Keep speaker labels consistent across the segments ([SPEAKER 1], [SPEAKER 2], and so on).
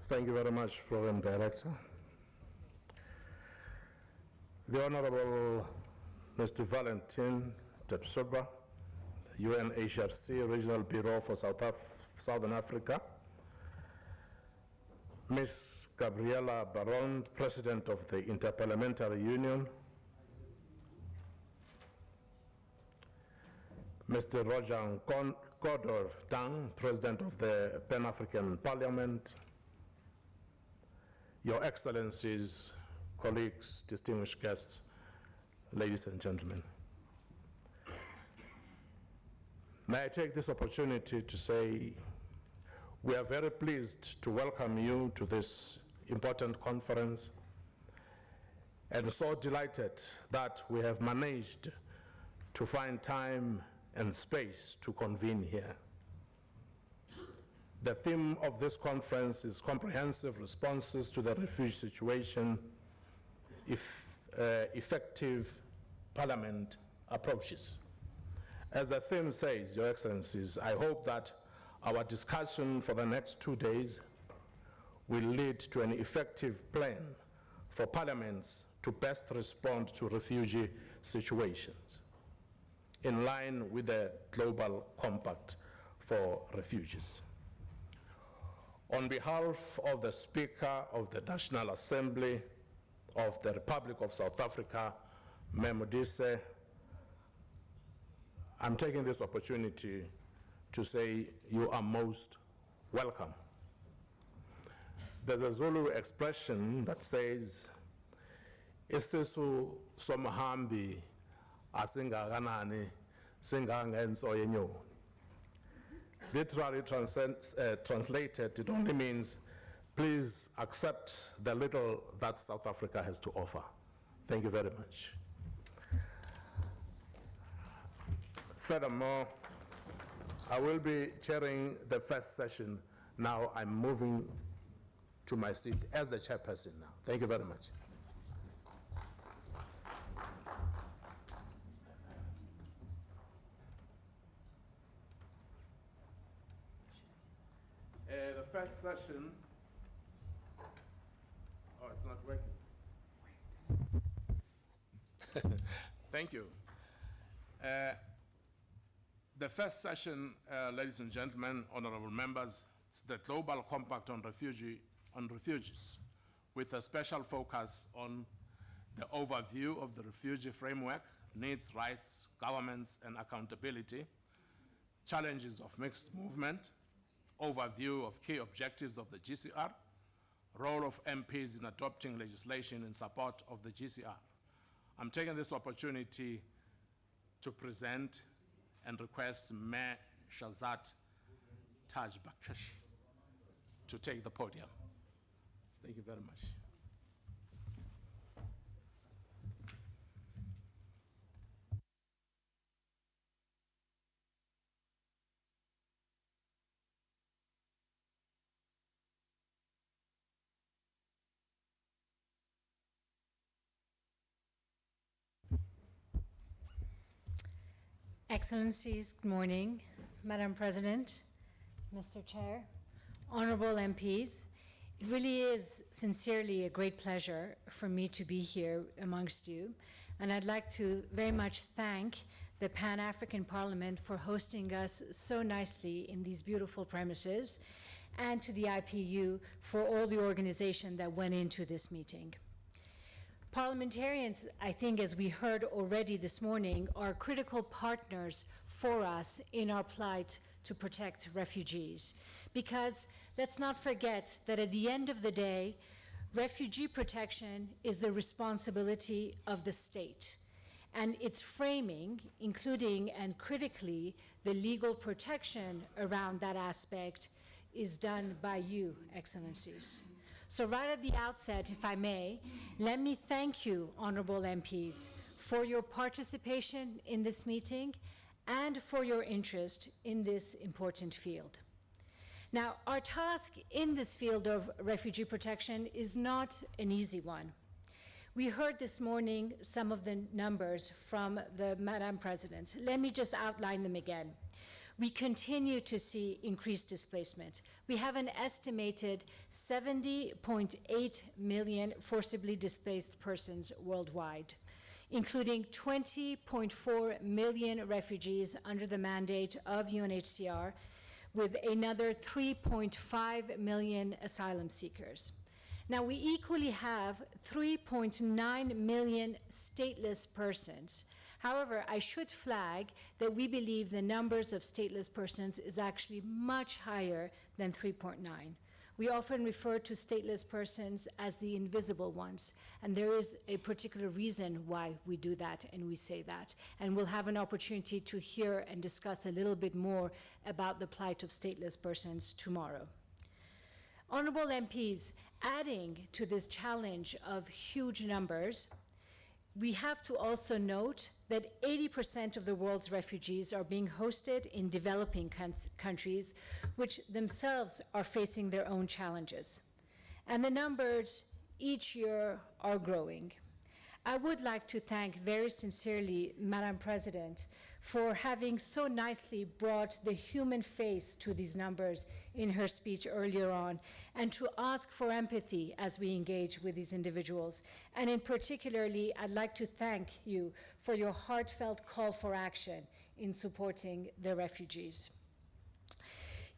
[SPEAKER 1] Thank you very much, Program Director. The Honorable Mr. Valentin Tepsoba, UNHRC Regional Bureau for Southern Africa, Ms. Gabriela Baron, President of the Inter-Parliamentary Union, Mr. Roger Kodor Tang, President of the Pan-African Parliament, Your Excellencies, colleagues, distinguished guests, ladies and gentlemen. May I take this opportunity to say we are very pleased to welcome you to this important conference and so delighted that we have managed to find time and space to convene here. The theme of this conference is comprehensive responses to the refugee situation, effective parliament approaches. As the theme says, Your Excellencies, I hope that our discussion for the next 2 days will lead to an effective plan for parliaments to best respond to refugee situations in line with the Global Compact for Refugees. On behalf of the Speaker of the National Assembly of the Republic of South Africa, Memodise, I'm taking this opportunity to say you are most welcome. There's a Zulu expression that says, isisu somhambi asingakanani singangenso yenyoni. Literally translated, it only means, please accept the little that South Africa has to offer. Thank you very much. Furthermore, I will be chairing the first session. Now I'm moving to my seat as the chairperson now. Thank you very much. The first session, oh, it's not working. Thank you. The first session, ladies and gentlemen, honorable members, it's the Global Compact on Refugees, with a special focus on the overview of the refugee framework, needs, rights, governments, and accountability, challenges of mixed movement, overview of key objectives of the GCR, role of MPs in adopting legislation in support of the GCR. I'm taking this opportunity to present and request Mayor Shazat Tajbakesh to take the podium. Thank you very much.
[SPEAKER 2] Excellencies, good morning. Madam President, Mr. Chair, honorable MPs, it really is sincerely a great pleasure for me to be here amongst you. And I'd like to very much thank the Pan-African Parliament for hosting us so nicely in these beautiful premises, and to the IPU for all the organization that went into this meeting. Parliamentarians, I think, as we heard already this morning, are critical partners for us in our plight to protect refugees. Because let's not forget that at the end of the day, refugee protection is the responsibility of the state. And its framing, including and critically the legal protection around that aspect, is done by you, Excellencies. So right at the outset, if I may, let me thank you, honorable MPs, for your participation in this meeting and for your interest in this important field. Now, our task in this field of refugee protection is not an easy one. We heard this morning some of the numbers from the Madam President. Let me just outline them again. we continue to see increased displacement. We have an estimated 70.8 million forcibly displaced persons worldwide, including 20.4 million refugees under the mandate of UNHCR, with another 3.5 million asylum seekers. Now, we equally have 3.9 million stateless persons. However, I should flag that we believe the numbers of stateless persons is actually much higher than 3.9. We often refer to stateless persons as the invisible ones, and there is a particular reason why we do that and we say that. And we'll have an opportunity to hear and discuss a little bit more about the plight of stateless persons tomorrow. Honorable MPs, adding to this challenge of huge numbers, we have to also note that 80% of the world's refugees are being hosted in developing countries, which themselves are facing their own challenges. And the numbers each year are growing. I would like to thank very sincerely Madam President for having so nicely brought the human face to these numbers in her speech earlier on, and to ask for empathy as we engage with these individuals. And in particularly, I'd like to thank you for your heartfelt call for action in supporting the refugees.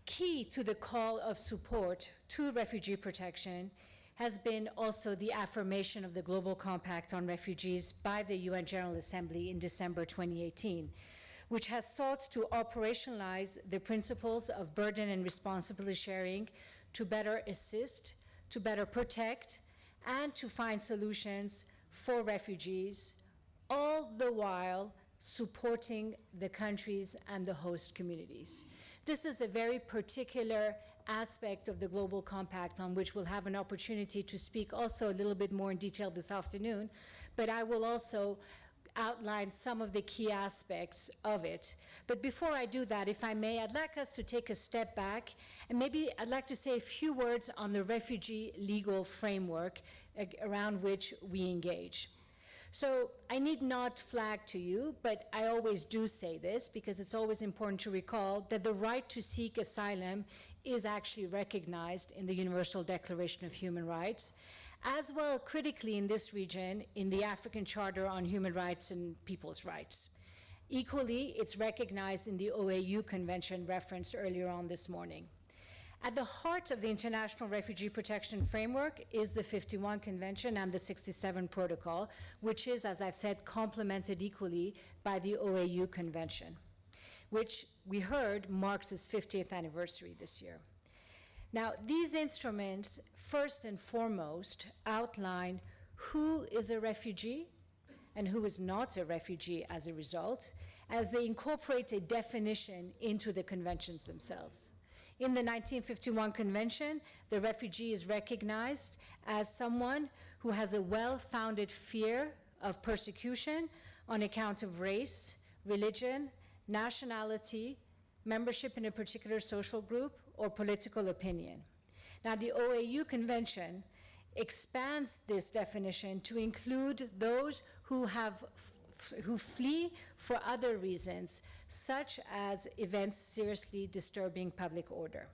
[SPEAKER 2] Key to the call of support to refugee protection has been also the affirmation of the Global Compact on Refugees by the UN General Assembly in December 2018, which has sought to operationalize the principles of burden and responsibility sharing to better assist, to better protect, and to find solutions for refugees, all the while supporting the countries and the host communities. This is a very particular aspect of the Global Compact on which we'll have an opportunity to speak also a little bit more in detail this afternoon, but I will also outline some of the key aspects of it. But before I do that, if I may, I'd like us to take a step back, and maybe I'd like to say a few words on the refugee legal framework around which we engage. So I need not flag to you, but I always do say this because it's always important to recall that the right to seek asylum is actually recognized in the Universal Declaration of Human Rights, as well critically in this region in the African Charter on Human Rights and People's Rights. Equally, it's recognized in the OAU Convention referenced earlier on this morning. At the heart of the International Refugee Protection Framework is the 51 Convention and the 67 Protocol, which is, as I've said, complemented equally by the OAU Convention, which we heard marks its 50th anniversary this year. Now, these instruments, first and foremost, outline who is a refugee and who is not a refugee as a result, as they incorporate a definition into the conventions themselves. In the 1951 Convention, the refugee is recognized as someone who has a well-founded fear of persecution on account of race, religion, nationality, membership in a particular social group, or political opinion. Now, the OAU Convention expands this definition to include those who flee for other reasons, such as events seriously disturbing public order.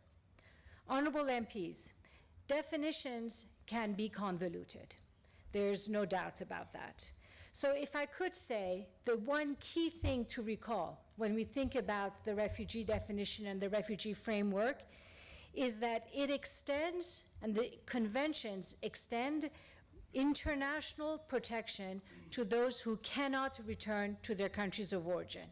[SPEAKER 2] Honorable MPs, definitions can be convoluted. There's no doubt about that. So if I could say, the one key thing to recall when we think about the refugee definition and the refugee framework is that it extends, and the conventions extend, international protection to those who cannot return to their countries of origin.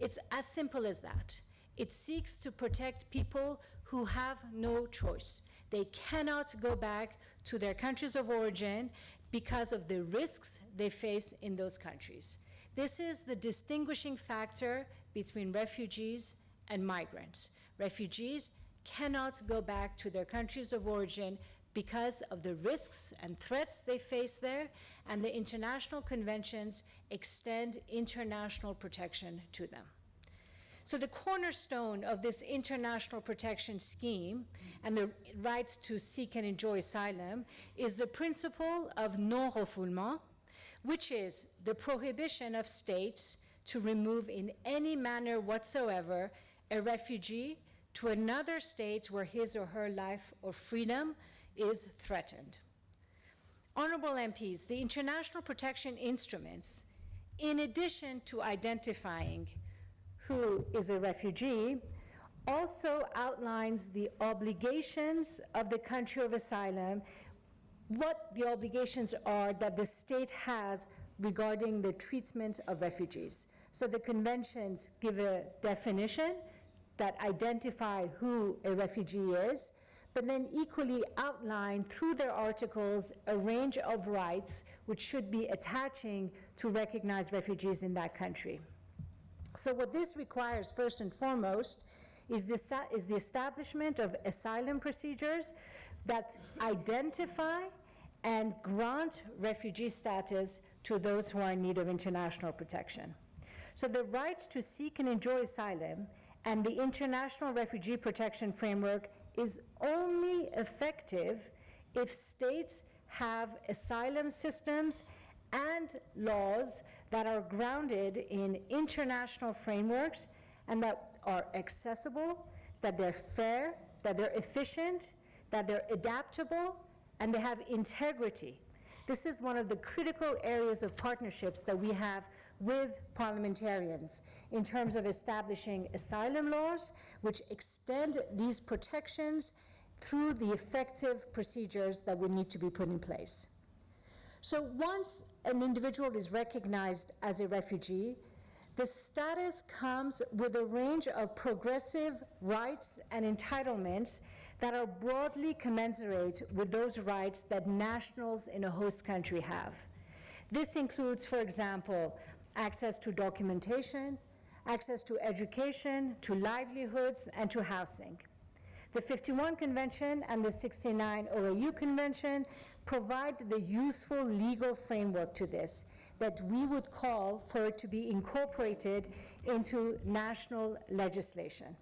[SPEAKER 2] It's as simple as that. It seeks to protect people who have no choice. They cannot go back to their countries of origin because of the risks they face in those countries. This is the distinguishing factor between refugees and migrants. Refugees cannot go back to their countries of origin because of the risks and threats they face there, and the international conventions extend international protection to them. So the cornerstone of this international protection scheme and the right to seek and enjoy asylum is the principle of non-refoulement, which is the prohibition of states to remove in any manner whatsoever a refugee to another state where his or her life or freedom is threatened. Honorable MPs, the international protection instruments, in addition to identifying who is a refugee, also outlines the obligations of the country of asylum, what the obligations are that the state has regarding the treatment of refugees. So the conventions give a definition that identify who a refugee is, but then equally outline through their articles a range of rights which should be attaching to recognize refugees in that country. So what this requires, first and foremost, is the establishment of asylum procedures that identify and grant refugee status to those who are in need of international protection. So the right to seek and enjoy asylum and the International Refugee Protection Framework is only effective if states have asylum systems and laws that are grounded in international frameworks and that are accessible, that they're fair, that they're efficient, that they're adaptable, and they have integrity. This is one of the critical areas of partnerships that we have with parliamentarians in terms of establishing asylum laws which extend these protections through the effective procedures that would need to be put in place. So once an individual is recognized as a refugee, the status comes with a range of progressive rights and entitlements that are broadly commensurate with those rights that nationals in a host country have. This includes, for example, access to documentation, access to education, to livelihoods, and to housing. The 51 Convention and the 69 OAU Convention provide the useful legal framework to this that we would call for it to be incorporated into national legislation.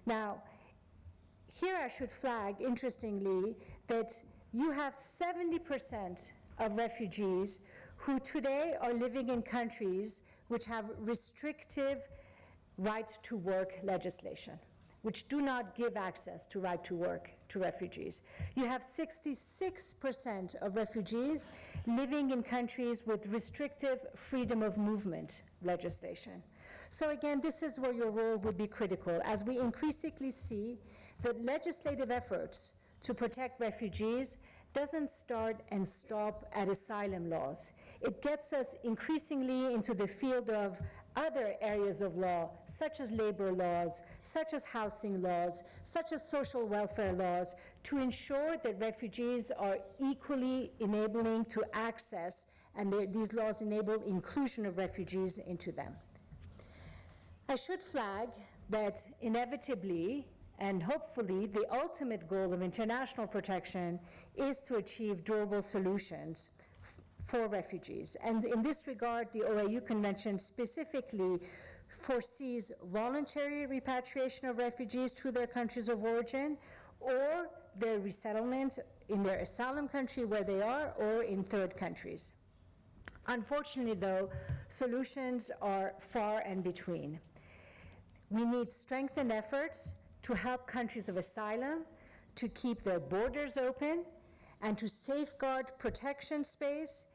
[SPEAKER 2] Now, here I should flag, interestingly, that you have 70% of refugees who today are living in countries which have restrictive right to work legislation, which do not give access to right to work to refugees. You have 66% of refugees living in countries with restrictive freedom of movement legislation. So again, this is where your role would be critical, as we increasingly see that legislative efforts to protect refugees doesn't start and stop at asylum laws. It gets us increasingly into the field of other areas of law, such as labor laws, such as housing laws, such as social welfare laws, to ensure that refugees are equally enabling to access, and these laws enable inclusion of refugees into them. I should flag that inevitably, and hopefully, the ultimate goal of international protection is to achieve durable solutions for refugees. And in this regard, the OAU Convention specifically foresees voluntary repatriation of refugees to their countries of origin, or their resettlement in their asylum country where they are, or in third countries. Unfortunately, though, solutions are far and between. We need strengthened efforts to help countries of asylum to keep their borders open and to safeguard protection space.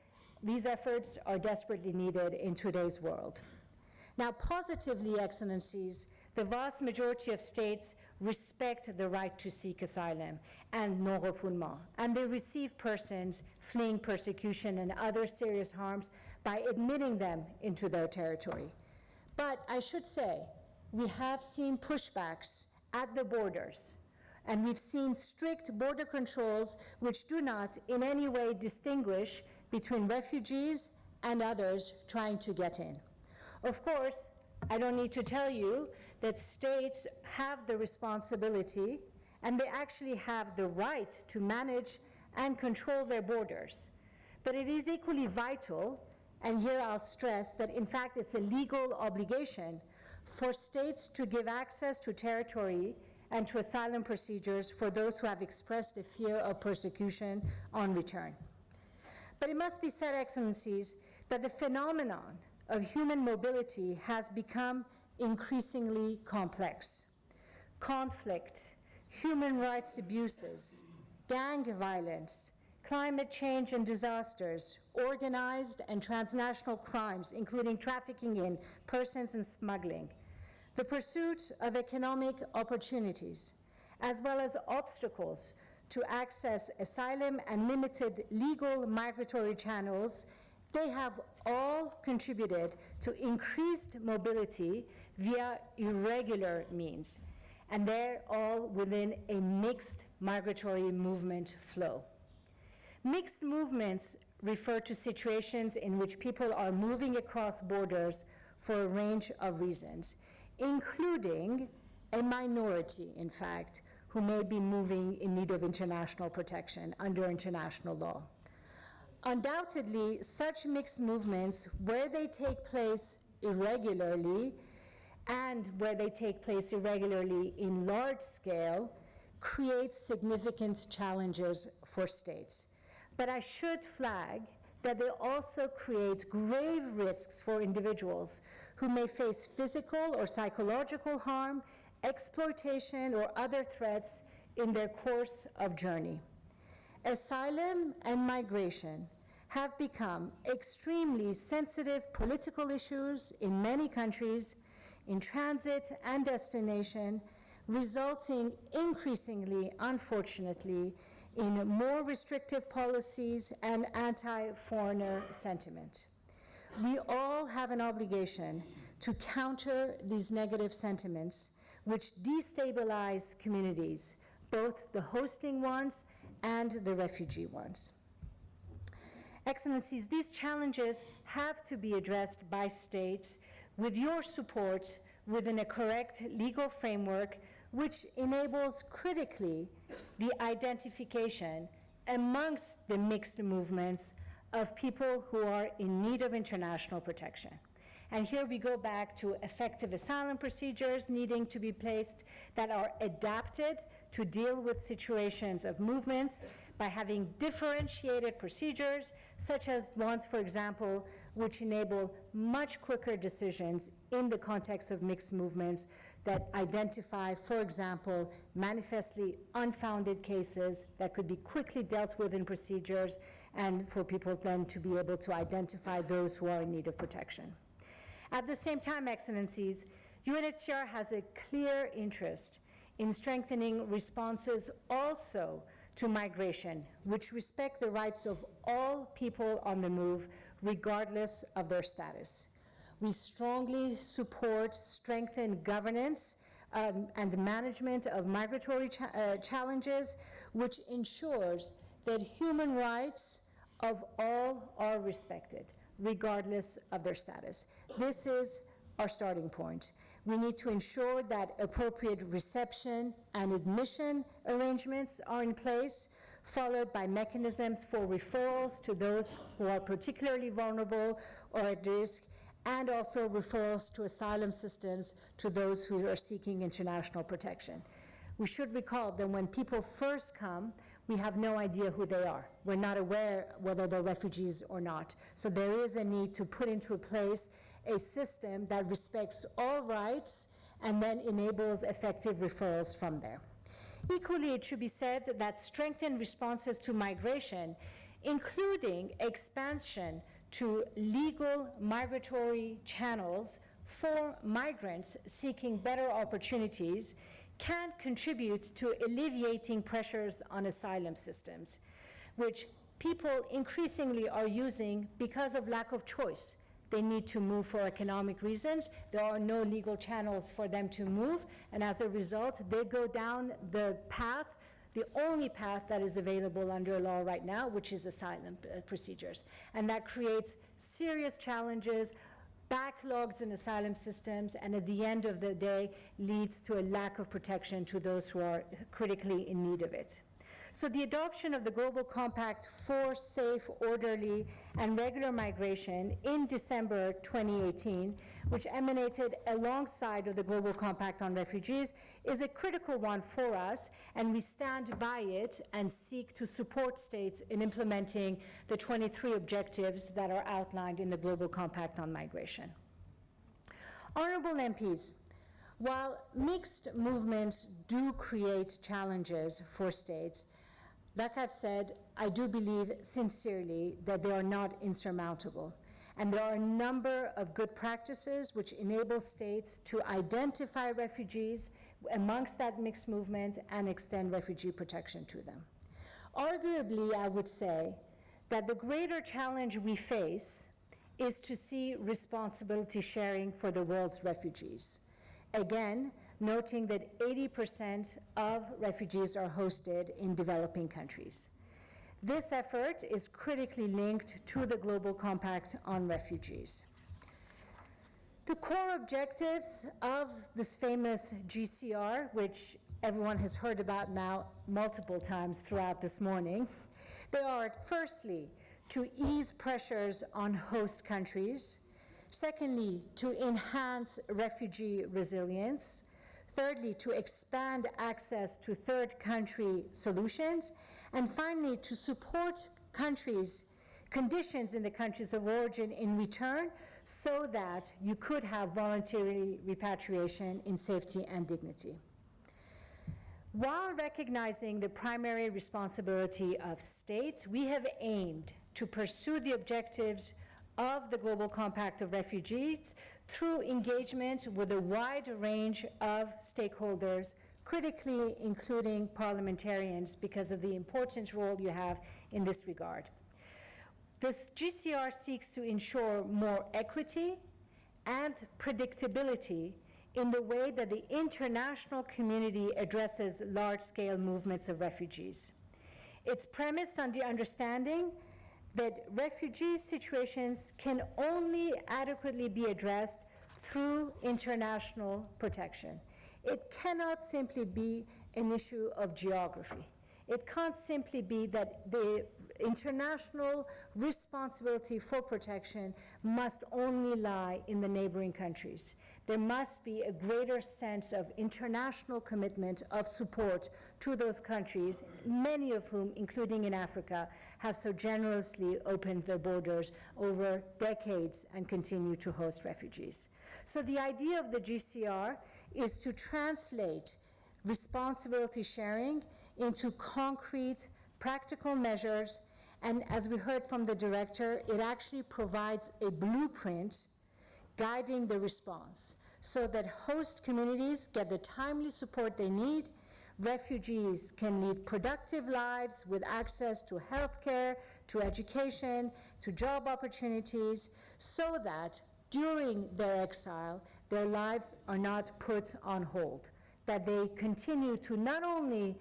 [SPEAKER 2] These efforts are desperately needed in today's world. Now, positively, Excellencies, the vast majority of states respect the right to seek asylum and non-refoulement, and they receive persons fleeing persecution and other serious harms by admitting them into their territory. But I should say, we have seen pushbacks at the borders, and we've seen strict border controls which do not in any way distinguish between refugees and others trying to get in. Of course, I don't need to tell you that states have the responsibility, and they actually have the right to manage and control their borders. But it is equally vital, and here I'll stress that in fact it's a legal obligation for states to give access to territory and to asylum procedures for those who have expressed a fear of persecution on return. But it must be said, Excellencies, that the phenomenon of human mobility has become increasingly complex. Conflict, human rights abuses, gang violence, climate change and disasters, organized and transnational crimes, including trafficking in persons and smuggling, the pursuit of economic opportunities, as well as obstacles to access asylum and limited legal migratory channels, they have all contributed to increased mobility via irregular means, and they're all within a mixed migratory movement flow. Mixed movements refer to situations in which people are moving across borders for a range of reasons, including a minority, in fact, who may be moving in need of international protection under international law. Undoubtedly, such mixed movements, where they take place irregularly and where they take place irregularly in large scale, create significant challenges for states. But I should flag that they also create grave risks for individuals who may face physical or psychological harm, exploitation, or other threats in their course of journey. Asylum and migration have become extremely sensitive political issues in many countries, in transit and destination, resulting increasingly, unfortunately, in more restrictive policies and anti-foreigner sentiment. We all have an obligation to counter these negative sentiments which destabilize communities, both the hosting ones and the refugee ones. Excellencies, these challenges have to be addressed by states with your support within a correct legal framework which enables critically the identification amongst the mixed movements of people who are in need of international protection. And here we go back to effective asylum procedures needing to be placed that are adapted to deal with situations of movements by having differentiated procedures, such as ones, for example, which enable much quicker decisions in the context of mixed movements that identify, for example, manifestly unfounded cases that could be quickly dealt with in procedures, and for people then to be able to identify those who are in need of protection. At the same time, Excellencies, UNHCR has a clear interest in strengthening responses also to migration, which respect the rights of all people on the move, regardless of their status. We strongly support strengthened governance and management of migratory challenges, which ensures that human rights of all are respected, regardless of their status. This is our starting point. We need to ensure that appropriate reception and admission arrangements are in place, followed by mechanisms for referrals to those who are particularly vulnerable or at risk, and also referrals to asylum systems to those who are seeking international protection. We should recall that when people first come, we have no idea who they are. We're not aware whether they're refugees or not. So there is a need to put into place a system that respects all rights and then enables effective referrals from there. Equally, it should be said that strengthened responses to migration, including expansion to legal migratory channels for migrants seeking better opportunities, can contribute to alleviating pressures on asylum systems, which people increasingly are using because of lack of choice. They need to move for economic reasons. There are no legal channels for them to move, and as a result, they go down the path, the only path that is available under law right now, which is asylum procedures. And that creates serious challenges, backlogs in asylum systems, and at the end of the day, leads to a lack of protection to those who are critically in need of it. So the adoption of the Global Compact for safe, orderly, and regular migration in December 2018, which emanated alongside of the Global Compact on Refugees, is a critical one for us, and we stand by it and seek to support states in implementing the 23 objectives that are outlined in the Global Compact on Migration. Honorable MPs, while mixed movements do create challenges for states, like I've said, I do believe sincerely that they are not insurmountable. And there are a number of good practices which enable states to identify refugees amongst that mixed movement and extend refugee protection to them. Arguably, I would say that the greater challenge we face is to see responsibility sharing for the world's refugees. Again, noting that 80% of refugees are hosted in developing countries. This effort is critically linked to the Global Compact on Refugees. The core objectives of this famous GCR, which everyone has heard about now multiple times throughout this morning, they are, firstly, to ease pressures on host countries. Secondly, to enhance refugee resilience. Thirdly, to expand access to third country solutions. And finally, to support conditions in the countries of origin in return so that you could have voluntary repatriation in safety and dignity. While recognizing the primary responsibility of states, we have aimed to pursue the objectives of the Global Compact of Refugees through engagement with a wide range of stakeholders, critically including parliamentarians, because of the important role you have in this regard. This GCR seeks to ensure more equity and predictability in the way that the international community addresses large-scale movements of refugees. It's premised on the understanding that refugee situations can only adequately be addressed through international protection. It cannot simply be an issue of geography. It can't simply be that the international responsibility for protection must only lie in the neighboring countries. There must be a greater sense of international commitment of support to those countries, many of whom, including in Africa, have so generously opened their borders over decades and continue to host refugees. So the idea of the GCR is to translate responsibility sharing into concrete, practical measures, and as we heard from the director, it actually provides a blueprint guiding the response so that host communities get the timely support they need, refugees can lead productive lives with access to healthcare, to education, to job opportunities, so that during their exile, their lives are not put on hold, that they continue to not only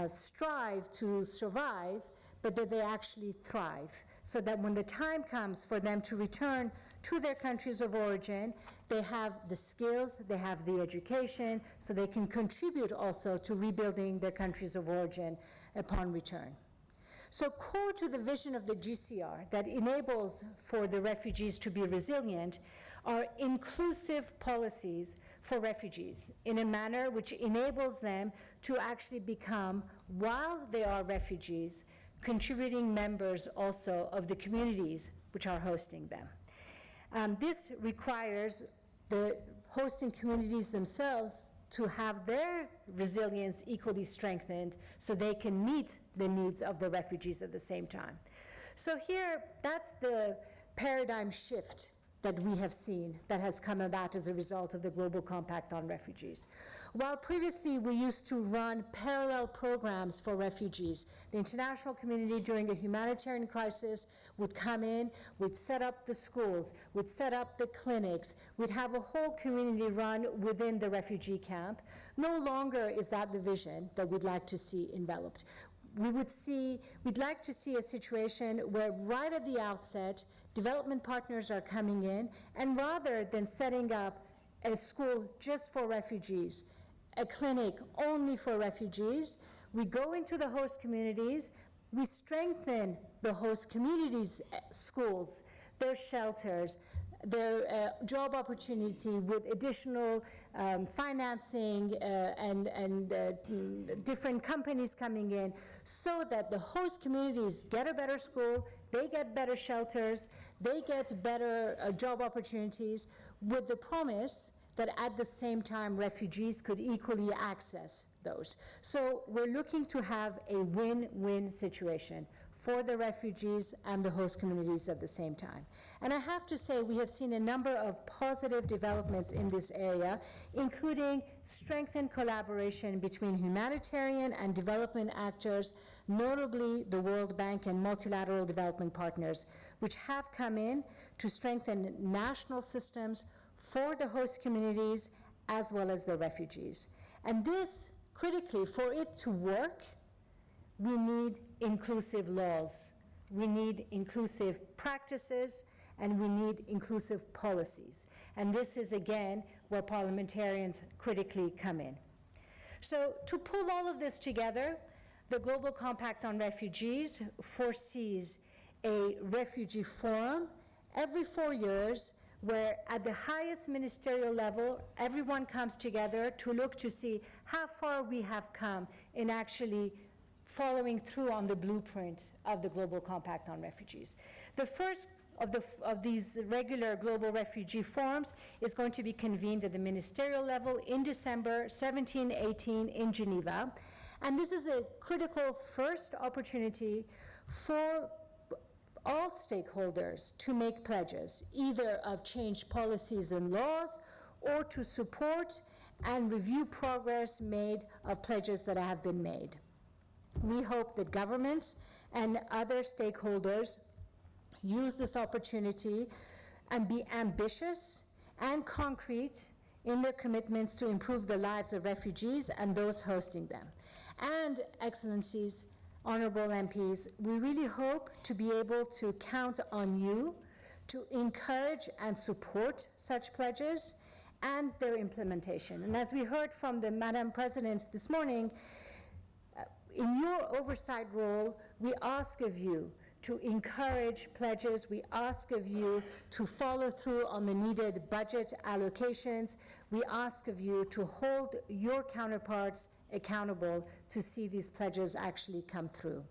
[SPEAKER 2] strive to survive, but that they actually thrive, so that when the time comes for them to return to their countries of origin, they have the skills, they have the education, so they can contribute also to rebuilding their countries of origin upon return. So core to the vision of the GCR that enables for the refugees to be resilient are inclusive policies for refugees in a manner which enables them to actually become, while they are refugees, contributing members also of the communities which are hosting them. This requires the hosting communities themselves to have their resilience equally strengthened so they can meet the needs of the refugees at the same time. So here, that's the paradigm shift that we have seen that has come about as a result of the Global Compact on Refugees. While previously we used to run parallel programs for refugees, the international community during a humanitarian crisis would come in, would set up the schools, would set up the clinics, we'd have a whole community run within the refugee camp. No longer is that the vision that we'd like to see enveloped. We'd like to see a situation where right at the outset, development partners are coming in, and rather than setting up a school just for refugees, a clinic only for refugees, we go into the host communities, we strengthen the host communities' schools, their shelters, their job opportunity with additional financing and different companies coming in, so that the host communities get a better school, they get better shelters, they get better job opportunities, with the promise that at the same time refugees could equally access those. So we're looking to have a win-win situation for the refugees and the host communities at the same time. And I have to say, we have seen a number of positive developments in this area, including strengthened collaboration between humanitarian and development actors, notably the World Bank and multilateral development partners, which have come in to strengthen national systems for the host communities as well as the refugees. And this, critically, for it to work, we need inclusive laws, we need inclusive practices, and we need inclusive policies. And this is, again, where parliamentarians critically come in. So to pull all of this together, the Global Compact on Refugees foresees a refugee forum every 4 years, where at the highest ministerial level, everyone comes together to look to see how far we have come in actually following through on the blueprint of the Global Compact on Refugees. The first of these regular global refugee forums is going to be convened at the ministerial level in December 17-18 in Geneva. And this is a critical first opportunity for all stakeholders to make pledges, either of changed policies and laws, or to support and review progress made of pledges that have been made. We hope that governments and other stakeholders use this opportunity and be ambitious and concrete in their commitments to improve the lives of refugees and those hosting them. And, Excellencies, honorable MPs, we really hope to be able to count on you to encourage and support such pledges and their implementation. And as we heard from the Madam President this morning, in your oversight role, we ask of you to encourage pledges. We ask of you to follow through on the needed budget allocations. We ask of you to hold your counterparts accountable to see these pledges actually come through.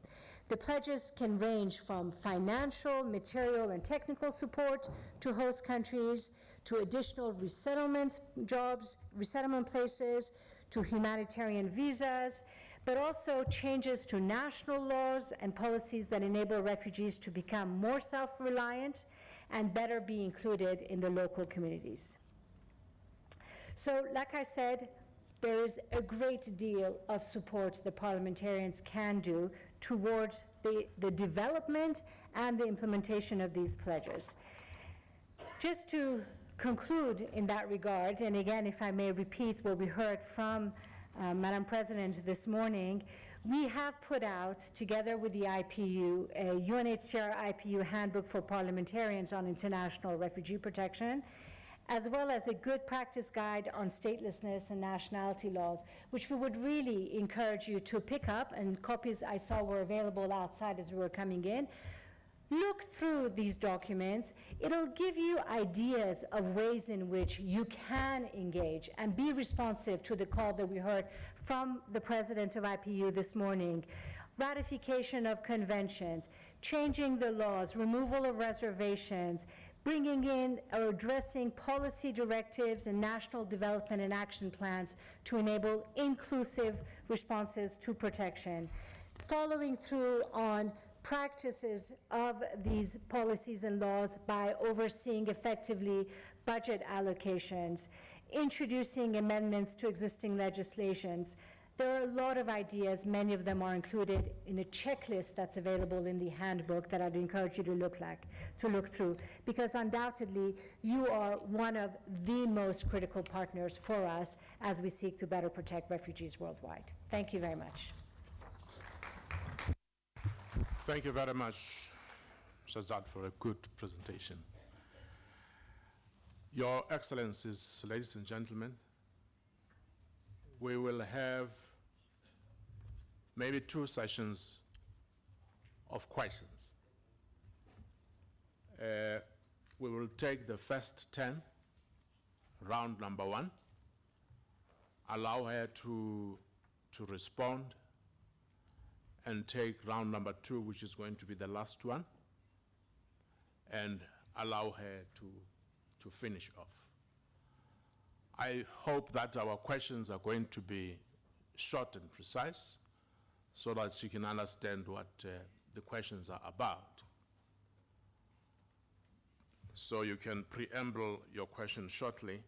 [SPEAKER 2] The pledges can range from financial, material, and technical support to host countries, to additional resettlement jobs, resettlement places, to humanitarian visas, but also changes to national laws and policies that enable refugees to become more self-reliant and better be included in the local communities. So, like I said, there is a great deal of support the parliamentarians can do towards the development and the implementation of these pledges. Just to conclude in that regard, and again, if I may repeat what we heard from Madam President this morning, we have put out, together with the IPU, a UNHCR IPU handbook for parliamentarians on international refugee protection, as well as a good practice guide on statelessness and nationality laws, which we would really encourage you to pick up, and copies I saw were available outside as we were coming in. Look through these documents. It'll give you ideas of ways in which you can engage and be responsive to the call that we heard from the President of IPU this morning. Ratification of conventions, changing the laws, removal of reservations, bringing in or addressing policy directives and national development and action plans to enable inclusive responses to protection, following through on practices of these policies and laws by overseeing effectively budget allocations, introducing amendments to existing legislations. There are a lot of ideas. Many of them are included in a checklist that's available in the handbook that I'd encourage you to look through, because undoubtedly you are one of the most critical partners for us as we seek to better protect refugees worldwide. Thank you very much.
[SPEAKER 1] Thank you very much, Shazad, for a good presentation. Your Excellencies, ladies and gentlemen, we will have maybe 2 sessions of questions. We will take the first 10, round number 1, allow her to respond, and take round number 2, which is going to be the last one, and allow her to finish off. I hope that our questions are going to be short and precise so that she can understand what the questions are about. So you can preamble your question shortly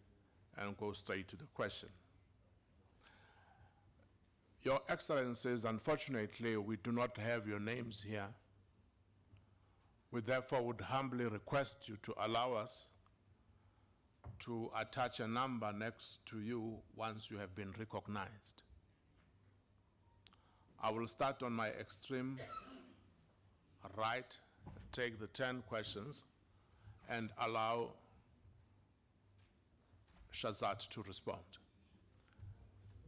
[SPEAKER 1] and go straight to the question. Your Excellencies, unfortunately, we do not have your names here. We therefore would humbly request you to allow us to attach a number next to you once you have been recognized. I will start on my extreme right, take the 10 questions, and allow Shazad to respond.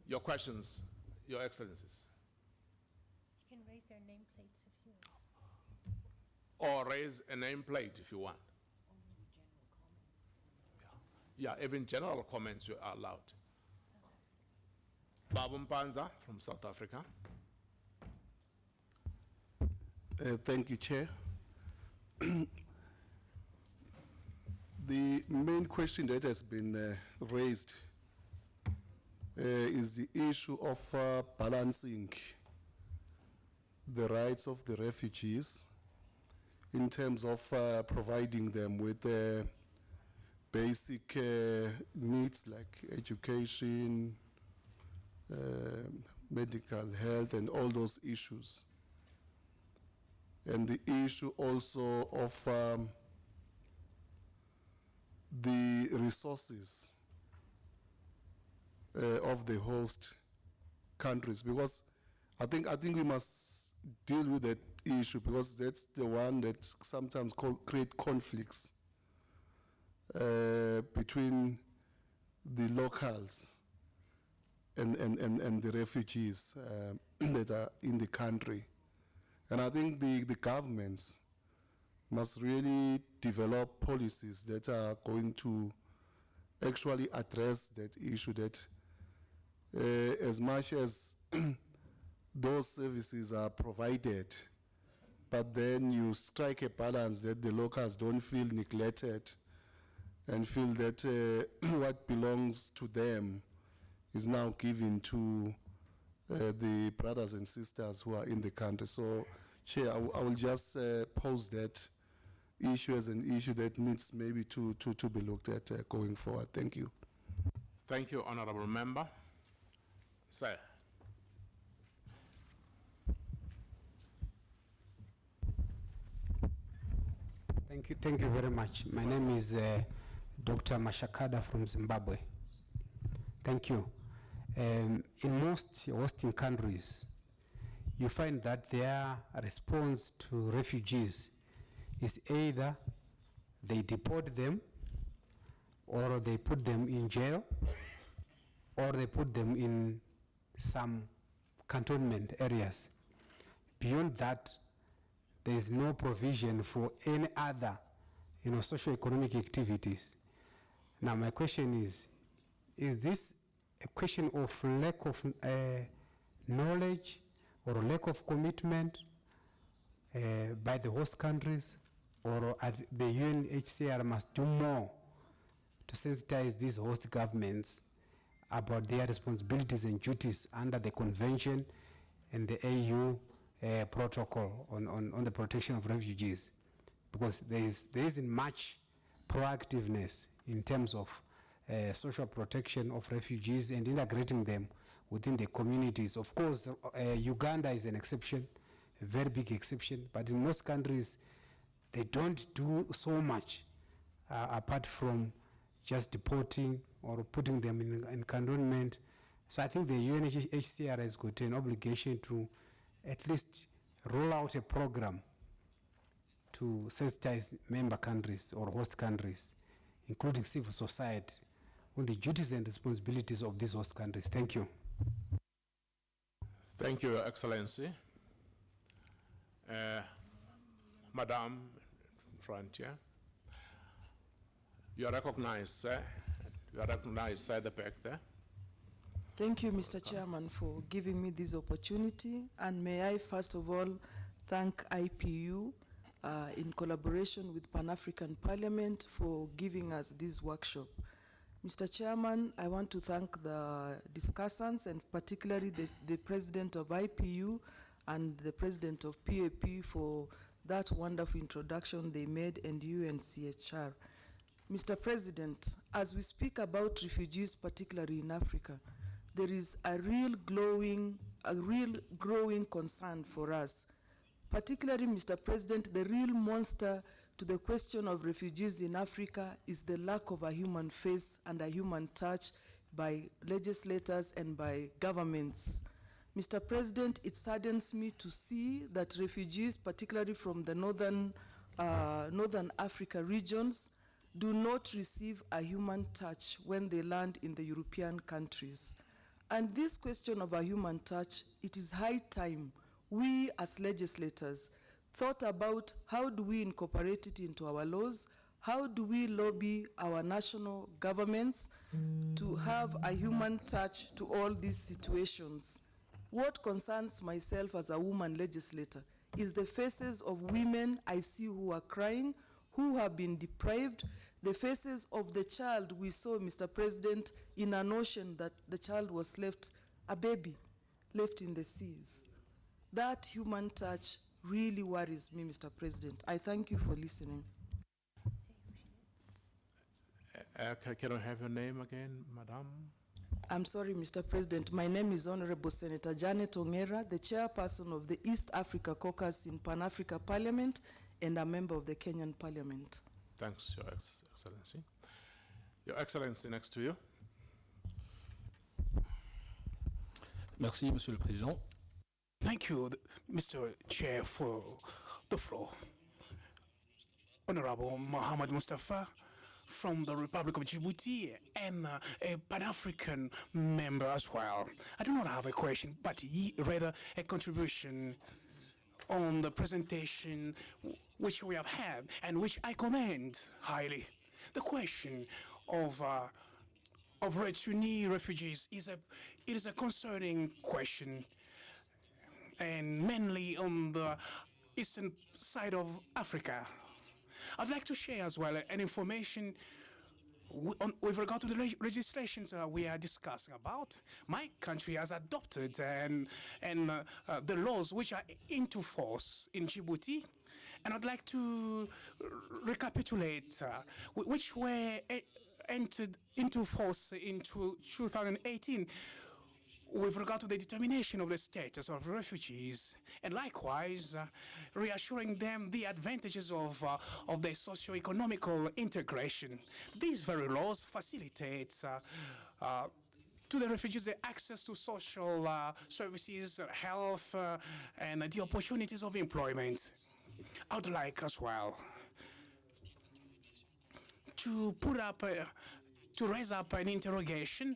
[SPEAKER 1] Your questions, Your Excellencies.
[SPEAKER 3] You can raise their nameplates if you want.
[SPEAKER 1] Or raise a nameplate if you want. Yeah, even general comments you are allowed. Babu Mpanza from South Africa.
[SPEAKER 4] Thank you, Chair. The main question that has been raised is the issue of balancing the rights of the refugees in terms of providing them with basic needs like education, medical health, and all those issues. And the issue also of the resources of the host countries, because I think we must deal with that issue, because that's the one that sometimes create conflicts between the locals and the refugees that are in the country. And I think the governments must really develop policies that are going to actually address that issue, that as much as those services are provided, but then you strike a balance that the locals don't feel neglected and feel that what belongs to them is now given to the brothers and sisters who are in the country. So, Chair, I will just pose that issue as an issue that needs maybe to be looked at going forward. Thank you.
[SPEAKER 1] Thank you, Honorable Member. Sir.
[SPEAKER 5] Thank you very much. My name is Dr. Mashakada from Zimbabwe. Thank you. In most hosting countries, you find that their response to refugees is either they deport them, or they put them in jail, or they put them in some cantonment areas. Beyond that, there is no provision for any other, socio-economic activities. Now, my question is this a question of lack of knowledge or lack of commitment by the host countries, or the UNHCR must do more to sensitize these host governments about their responsibilities and duties under the convention and the AU protocol on the protection of refugees? Because there isn't much proactiveness in terms of social protection of refugees and integrating them within the communities. Of course, Uganda is an exception, a very big exception, but in most countries, they don't do so much apart from just deporting or putting them in cantonment. So I think the UNHCR has got an obligation to at least roll out a program to sensitize member countries or host countries, including civil society, on the duties and responsibilities of these host countries. Thank you.
[SPEAKER 1] Thank you, Your Excellency. Madam, front here. You are recognized, sir. You are recognized, sir, at the back there.
[SPEAKER 6] Thank you, Mr. Chairman, for giving me this opportunity. And may I first of all thank IPU in collaboration with Pan-African Parliament for giving us this workshop. Mr. Chairman, I want to thank the discussants and particularly the president of IPU and the president of PAP for that wonderful introduction they made, and UNCHR. Mr. President, as we speak about refugees, particularly in Africa, there is a real growing concern for us. Particularly, Mr. President, the real monster to the question of refugees in Africa is the lack of a human face and a human touch by legislators and by governments. Mr. President, it saddens me to see that refugees, particularly from the Northern Africa regions, do not receive a human touch when they land in the European countries. And this question of a human touch, it is high time we as legislators thought about how do we incorporate it into our laws, how do we lobby our national governments to have a human touch to all these situations. What concerns myself as a woman legislator is the faces of women I see who are crying, who have been deprived, the faces of the child we saw, Mr. President, in an ocean that the child was left, a baby, left in the seas. That human touch really worries me, Mr. President. I thank you for listening.
[SPEAKER 1] Can I have your name again, Madam?
[SPEAKER 6] I'm sorry, Mr. President. My name is Honorable Senator Janet Ongera, the chairperson of the East Africa Caucus in Pan-Africa Parliament and a member of the Kenyan Parliament.
[SPEAKER 1] Thanks, Your Excellency. Your Excellency, next to you.
[SPEAKER 7] Merci, Monsieur le Président.
[SPEAKER 8] Thank you, Mr. Chair, for the floor. Honorable Mohammed Mustafa from the Republic of Djibouti and a Pan-African member as well. I do not have a question, but rather a contribution on the presentation which we have had and which I commend highly. The question of refugees is a concerning question, and mainly on the eastern side of Africa. I'd like to share as well an information with regard to the legislations we are discussing about. My country has adopted the laws which are into force in Djibouti, and I'd like to recapitulate which were entered into force in 2018 with regard to the determination of the status of refugees, and likewise reassuring them the advantages of their socio-economical integration. These very laws facilitate to the refugees the access to social services, health, and the opportunities of employment. I would like as well to raise up an interrogation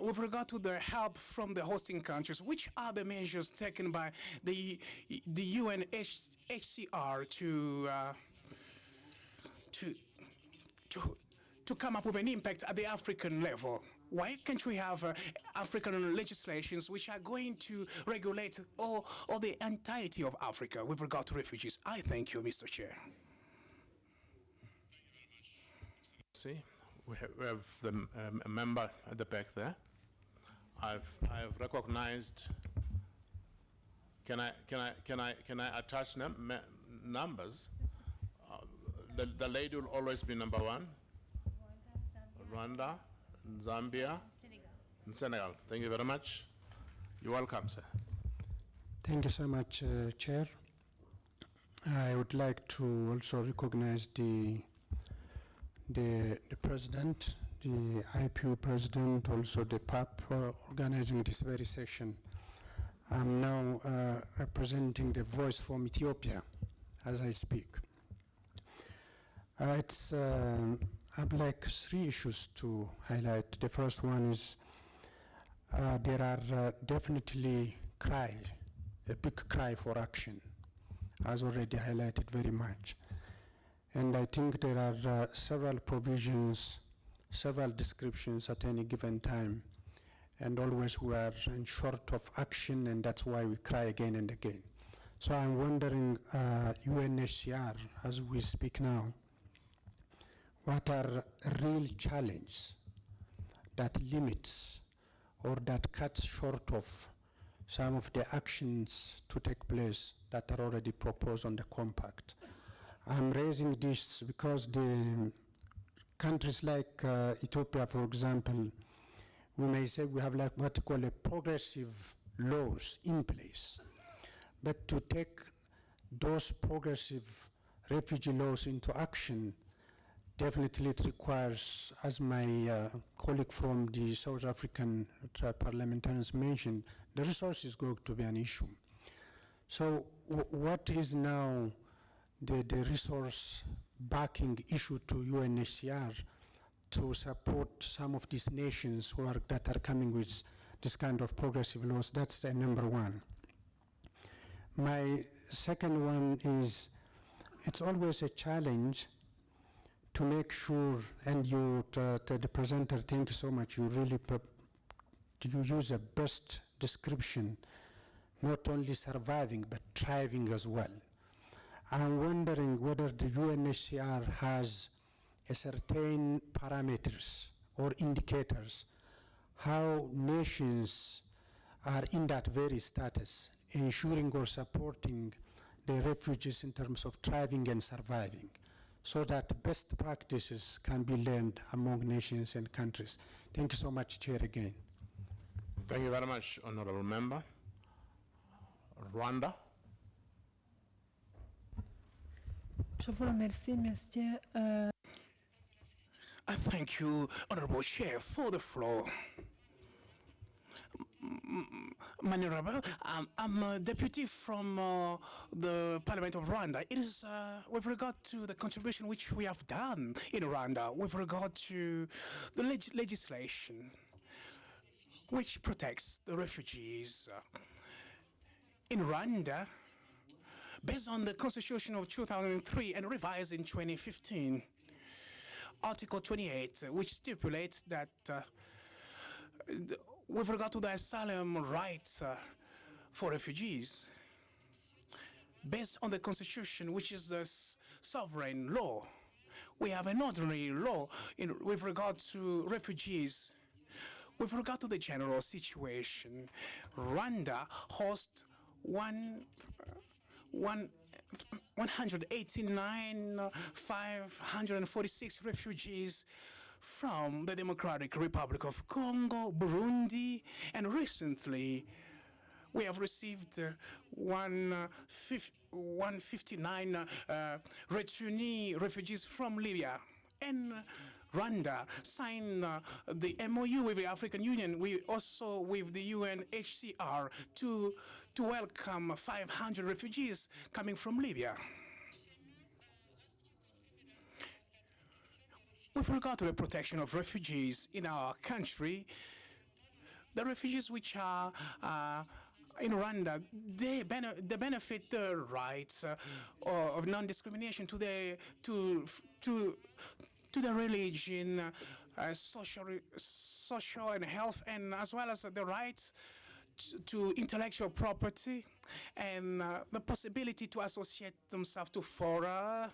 [SPEAKER 8] with regard to the help from the hosting countries. Which are the measures taken by the UNHCR to come up with an impact at the African level? Why can't we have African legislations which are going to regulate all the entirety of Africa with regard to refugees? I thank you, Mr. Chair.
[SPEAKER 1] See, we have a member at the back there. I've recognized. Can I attach numbers? The lady will always be number one. Rwanda, Zambia, and Senegal. Thank you very much. You're welcome, sir.
[SPEAKER 5] Thank you so much, Chair. I would like to also recognize the president, the IPU president, also the PAP for organizing this very session. I'm now representing the voice from Ethiopia as I speak. I'd like 3 issues to highlight. The first one is there are definitely a big cry for action, as already highlighted very much. And I think there are several provisions, several descriptions at any given time. And always we are in short of action, and that's why we cry again and again. So I'm wondering, UNHCR, as we speak now, what are real challenges that limits or that cuts short of some of the actions to take place that are already proposed on the compact? I'm raising this because the countries like Ethiopia, for example, we may say we have like what you call a progressive laws in place. But to take those progressive refugee laws into action, definitely it requires, as my colleague from the South African parliamentarians mentioned, the resource is going to be an issue. So what is now the resource backing issue to UNHCR to support some of these nations that are coming with this kind of progressive laws? That's the number one. My second one is, it's always a challenge to make sure, and you, the presenter, thank you so much, you really you use a best description, not only surviving, but thriving as well. I'm wondering whether the UNHCR has a certain parameters or indicators how nations are in that very status, ensuring or supporting the refugees in terms of thriving and surviving, so that best practices can be learned among nations and countries. Thank you so much, Chair, again.
[SPEAKER 1] Thank you very much, Honorable Member. Rwanda.
[SPEAKER 3] Je vous remercie, Monsieur.
[SPEAKER 8] I thank you, Honorable Chair, for the floor. Honorable, I'm a deputy from the Parliament of Rwanda. It is with regard to the contribution which we have done in Rwanda with regard to the legislation which protects the refugees. In Rwanda, based on the Constitution of 2003 and revised in 2015, Article 28, which stipulates that with regard to the asylum rights for refugees, based on the Constitution, which is the sovereign law, we have an ordinary law with regard to refugees. With regard to the general situation, Rwanda hosts 189,546 refugees from the Democratic Republic of Congo, Burundi, and recently we have received 159 refugees from Libya. And Rwanda signed the MOU with the African Union, we also with the UNHCR to welcome 500 refugees coming from Libya. With regard to the protection of refugees in our country, the refugees which are in Rwanda, they benefit the rights of non-discrimination to the religion, social and health, and as well as the rights to intellectual property and the possibility to associate themselves to fora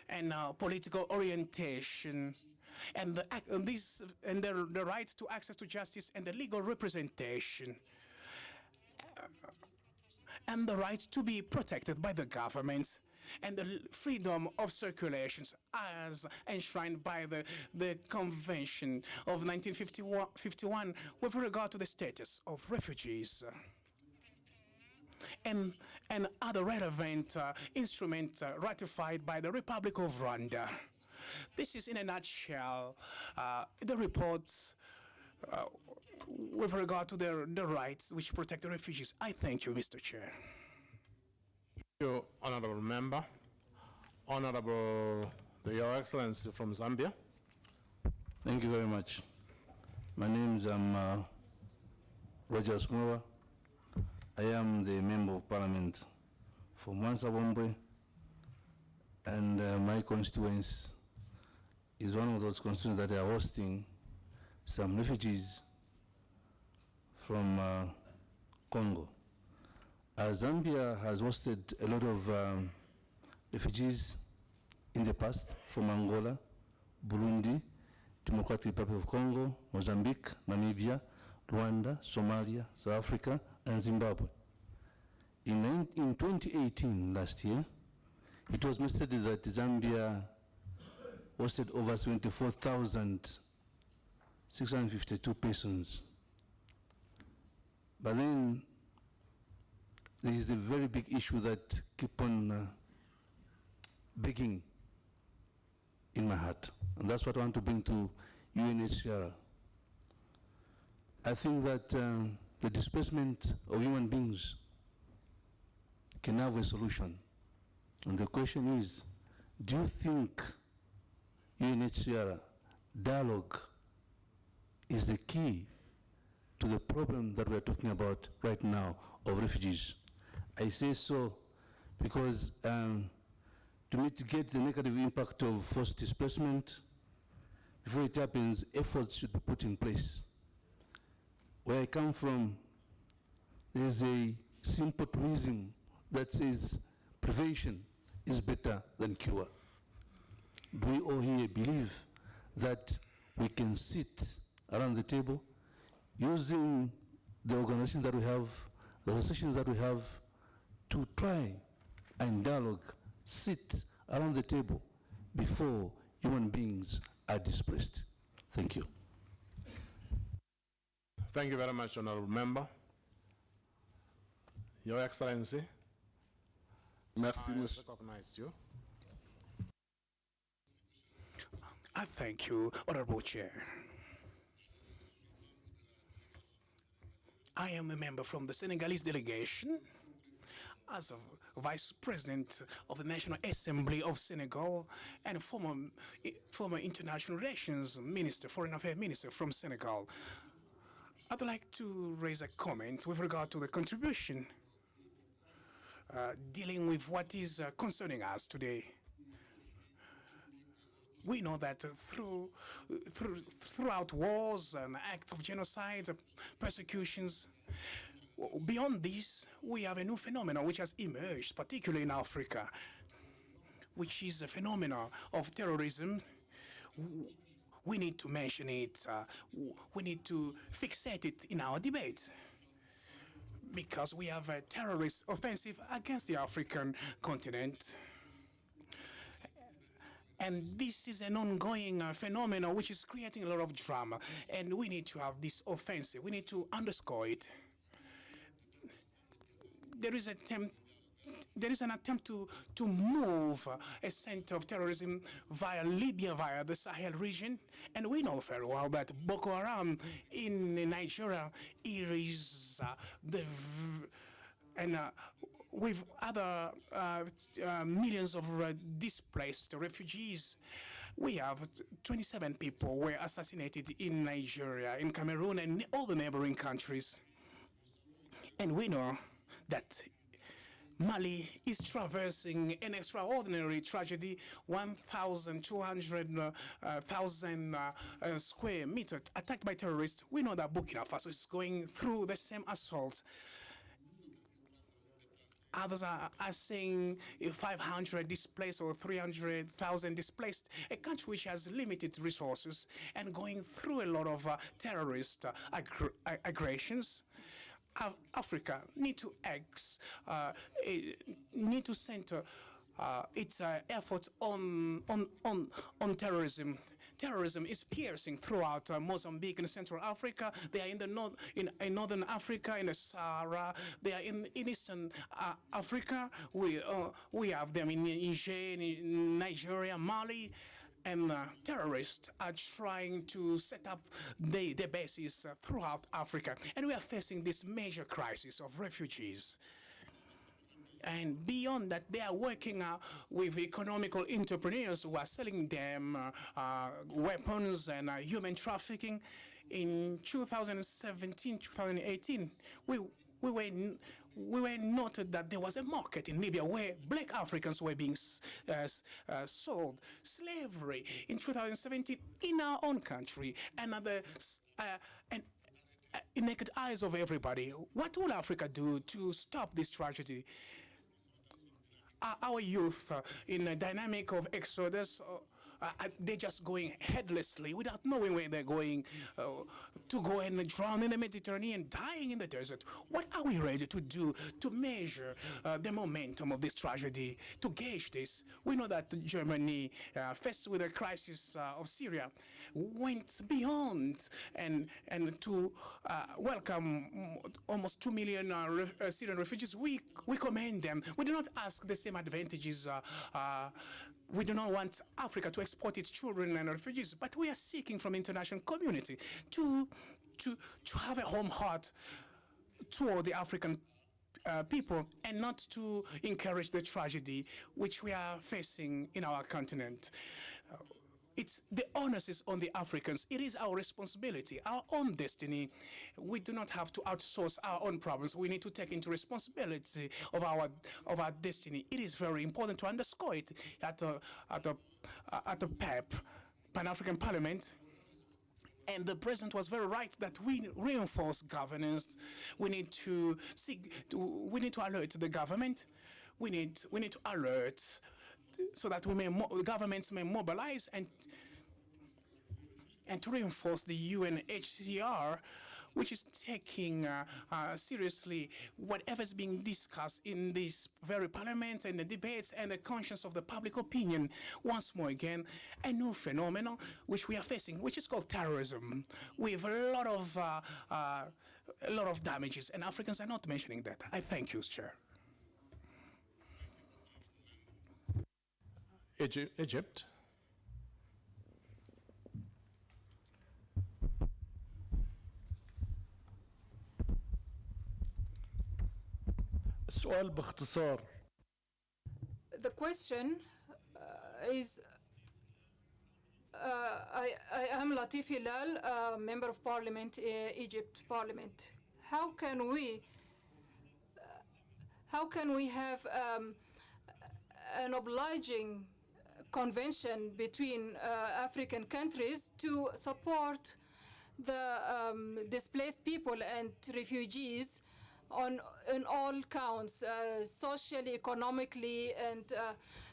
[SPEAKER 8] and political orientation, and the rights to access to justice and the legal representation, and the right to be protected by the government, and the freedom of circulations as enshrined by the Convention of 1951 with regard to the status of refugees, and other relevant instruments ratified by the Republic of Rwanda. This is, in a nutshell, the reports with regard to the rights which protect the refugees. I thank you, Mr. Chair.
[SPEAKER 1] Thank you, Honorable Member. Honorable Your Excellency from Zambia.
[SPEAKER 9] Thank you very much. My name is Roger Smura. I am the Member of Parliament for Mansa Bombwe, and my constituency is one of those constituencies that are hosting some refugees from Congo. Zambia has hosted a lot of refugees in the past from Angola, Burundi, Democratic Republic of Congo, Mozambique, Namibia, Rwanda, Somalia, South Africa, and Zimbabwe. In 2018, last year, it was estimated that Zambia hosted over 24,652 persons. But then there is a very big issue that keep on begging in my heart, and that's what I want to bring to UNHCR. I think that the displacement of human beings can have a solution. And the question is, do you think UNHCR dialogue is the key to the problem that we're talking about right now of refugees? I say so because to mitigate the negative impact of forced displacement, before it happens, efforts should be put in place. Where I come from, there's a simple truism that says prevention is better than cure. Do we all here believe that we can sit around the table using the organization that we have, the associations that we have, to try and dialogue, sit around the table before human beings are displaced? Thank you.
[SPEAKER 1] Thank you very much, Honorable Member. Your Excellency,
[SPEAKER 4] Merci,
[SPEAKER 1] I
[SPEAKER 4] Monsieur.
[SPEAKER 1] recognize you.
[SPEAKER 8] I thank you, Honorable Chair. I am a member from the Senegalese delegation as a Vice President of the National Assembly of Senegal and former International Relations Minister, Foreign Affairs Minister from Senegal. I'd like to raise a comment with regard to the contribution dealing with what is concerning us today. We know that throughout wars and acts of genocide, persecutions, beyond this, we have a new phenomenon which has emerged, particularly in Africa, which is a phenomenon of terrorism. We need to mention it. We need to fixate it in our debate, because we have a terrorist offensive against the African continent. And this is an ongoing phenomenon which is creating a lot of drama. And we need to have this offensive. We need to underscore it. There is an attempt to move a center of terrorism via Libya, via the Sahel region. And we know very well that Boko Haram in Nigeria is with other millions of displaced refugees. We have 27 people were assassinated in Nigeria, in Cameroon, and all the neighboring countries. And we know that Mali is traversing an extraordinary tragedy, 1,200 square meters attacked by terrorists. We know that Burkina Faso is going through the same assault. Others are saying 500 displaced or 300,000 displaced, a country which has limited resources and going through a lot of terrorist aggressions. Africa need to center its efforts on terrorism. Terrorism is piercing throughout Mozambique and Central Africa. They are in the in Northern Africa, in the Sahara. They are in Eastern Africa. We have them in Niger, in Nigeria, Mali. And terrorists are trying to set up their bases throughout Africa. And we are facing this major crisis of refugees. And beyond that, they are working with economical entrepreneurs who are selling them weapons and human trafficking. In 2017, 2018, we were noted that there was a market in Libya where black Africans were being sold. Slavery in 2017 in our own country, and in naked eyes of everybody. What will Africa do to stop this tragedy? Our youth in a dynamic of exodus, they're just going headlessly without knowing where they're going to go and drown in the Mediterranean, dying in the desert. What are we ready to do to measure the momentum of this tragedy, to gauge this? We know that Germany, faced with the crisis of Syria, went beyond and to welcome almost 2 million Syrian refugees. We commend them. We do not ask the same advantages. We do not want Africa to export its children and refugees, but we are seeking from the international community to have a home heart toward the African people and not to encourage the tragedy which we are facing in our continent. The onus is on the Africans. It is our responsibility, our own destiny. We do not have to outsource our own problems. We need to take into responsibility of our destiny. It is very important to underscore it at the PAP, Pan-African Parliament. And the president was very right that we reinforce governance. We need to alert the government. We need to alert so that governments may mobilize and to reinforce the UNHCR, which is taking seriously whatever is being discussed in this very parliament and the debates and the conscience of the public opinion. Once more again, a new phenomenon which we are facing, which is called terrorism, with a lot of damages, and Africans are not mentioning that. I thank you, Chair.
[SPEAKER 1] Egypt.
[SPEAKER 10] السؤال باختصار.
[SPEAKER 11] The question is, I am Latif Hilal, Member of Parliament, Egypt Parliament. How can we have an obliging convention between African countries to support the displaced people and refugees on all counts, socially, economically, and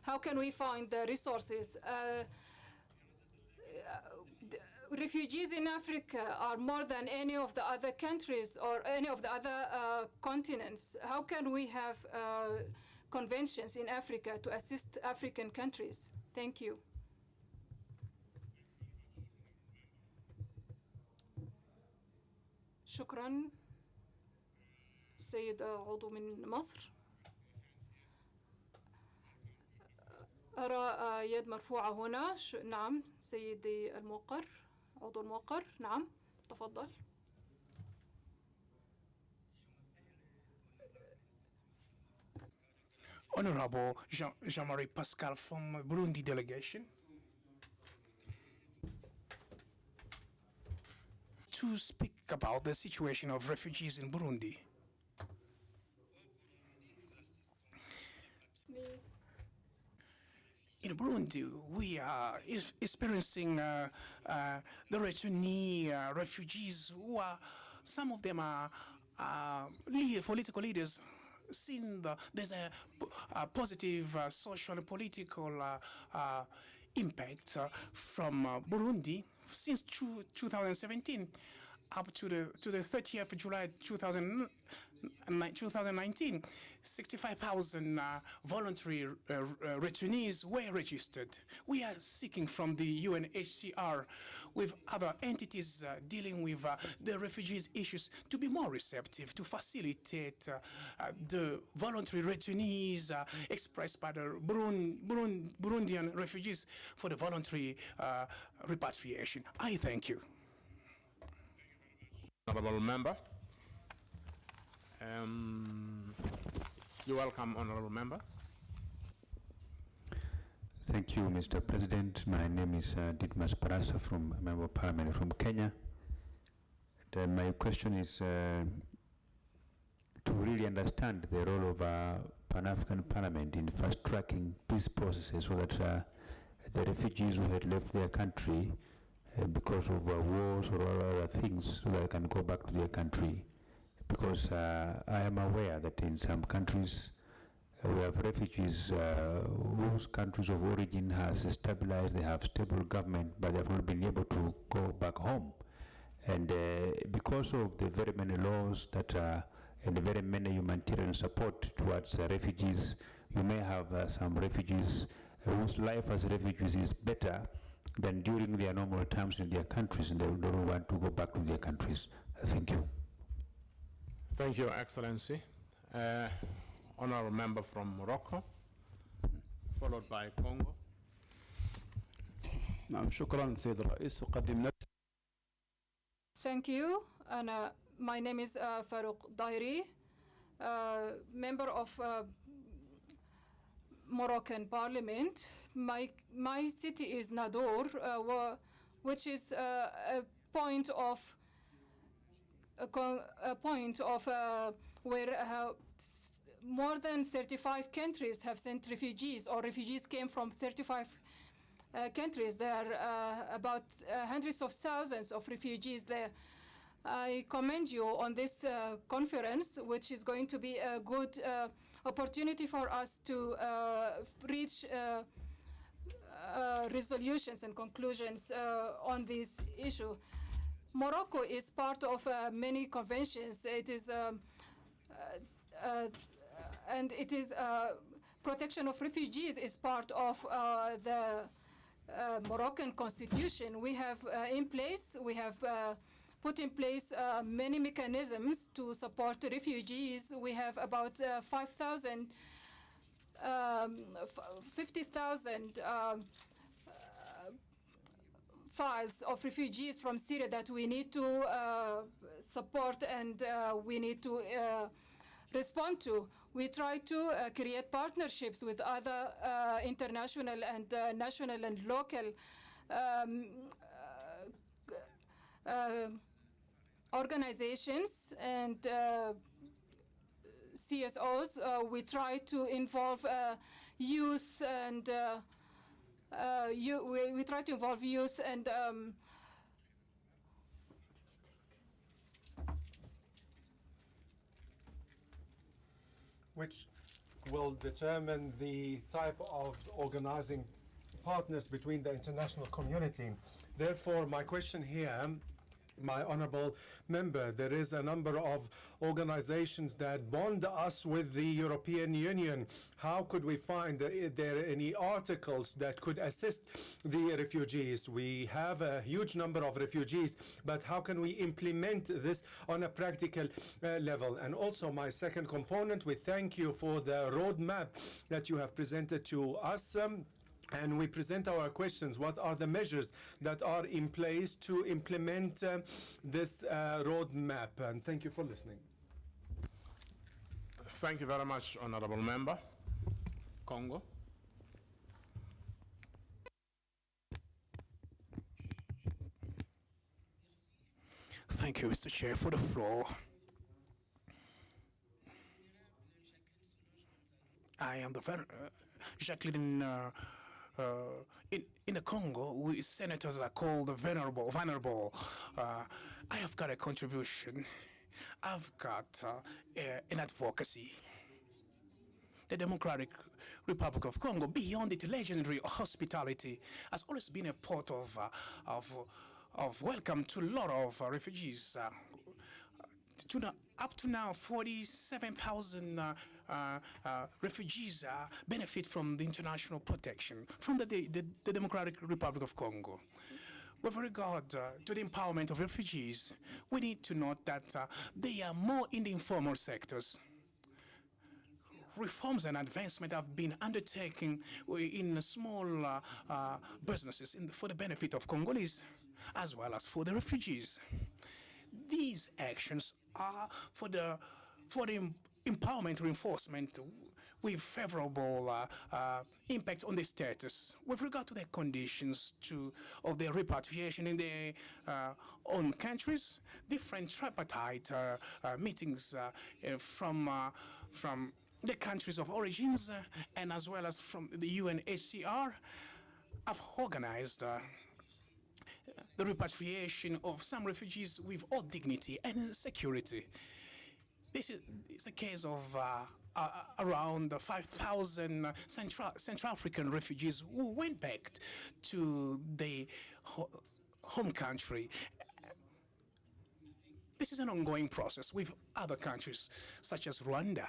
[SPEAKER 11] how can we find the resources? Refugees in Africa are more than any of the other countries or any of the other continents. How can we have conventions in Africa to assist African countries? Thank you. شكرا. السيد عضو من مصر. أرى يد مرفوعة هنا. نعم سيدي الموقر، عضو الموقر. نعم تفضل.
[SPEAKER 8] Honorable Jean-Marie Pascal from Burundi delegation. To speak about the situation of refugees in Burundi. In Burundi, we are experiencing the returnee refugees who are, some of them are political leaders. There's a positive social and political impact from Burundi since 2017 up to the 30th of July 2019, 65,000 voluntary returnees were registered. We are seeking from the UNHCR with other entities dealing with the refugees issues to be more receptive, to facilitate the voluntary returnees expressed by the Burundian refugees for the voluntary repatriation. I thank you.
[SPEAKER 1] Honorable member. You're welcome, honorable member.
[SPEAKER 12] Thank you, Mr. President. My name is Ditmas Parasa from Member of Parliament from Kenya. And, my question is to really understand the role of Pan-African Parliament in fast-tracking peace processes so that the refugees who had left their country because of wars or other things, so that they can go back to their country. Because I am aware that in some countries we have refugees whose countries of origin has stabilized, they have stable government, but they have not been able to go back home. And because of the very many laws that and the very many humanitarian support towards refugees, you may have some refugees whose life as refugees is better than during their normal times in their countries, and they don't want to go back to their countries. Thank you.
[SPEAKER 1] Thank you, Excellency. Honorable member from Morocco, followed by Congo.
[SPEAKER 10] نعم شكرا سيد الرئيس أقدم نفسي.
[SPEAKER 11] Thank you. And my name is Farouk Dairi, member of Moroccan Parliament. My city is Nador, which is a point of where more than 35 countries have sent refugees, or refugees came from 35 countries. There are about hundreds of thousands of refugees there. I commend you on this conference, which is going to be a good opportunity for us to reach resolutions and conclusions on this issue. Morocco is part of many conventions. It is and it is protection of refugees is part of the Moroccan constitution. We have put in place many mechanisms to support refugees. We have about 50,000 files of refugees from Syria that we need to support and we need to respond to. We try to create partnerships with other international and national and local organizations and CSOs. We try to involve youth and we try to involve youth and
[SPEAKER 13] which will determine the type of organizing partners between the international community. Therefore, my question here, my honorable member, there is a number of organizations that bond us with the European Union. How could we find there any articles that could assist the refugees? We have a huge number of refugees, but how can we implement this on a practical level? And also my second component, we thank you for the roadmap that you have presented to us. And we present our questions. What are the measures that are in place to implement this roadmap? And thank you for listening.
[SPEAKER 1] Thank you very much, honorable member. Congo.
[SPEAKER 8] Thank you, Mr. Chair, for the floor. I am the Jacqueline. In the Congo, senators are called the vulnerable. I have got a contribution. I've got an advocacy. The Democratic Republic of Congo, beyond its legendary hospitality, has always been a port of welcome to a lot of refugees. Up to now, 47,000 refugees benefit from the international protection from the Democratic Republic of Congo. With regard to the empowerment of refugees, we need to note that they are more in the informal sectors. Reforms and advancement have been undertaken in small businesses for the benefit of Congolese as well as for the refugees. These actions are for the empowerment reinforcement with favorable impact on the status with regard to the conditions of their repatriation in their own countries. Different tripartite meetings from the countries of origins and as well as from the UNHCR have organized the repatriation of some refugees with all dignity and security. This is the case of around 5,000 Central African refugees who went back to their home country. This is an ongoing process with other countries, such as Rwanda.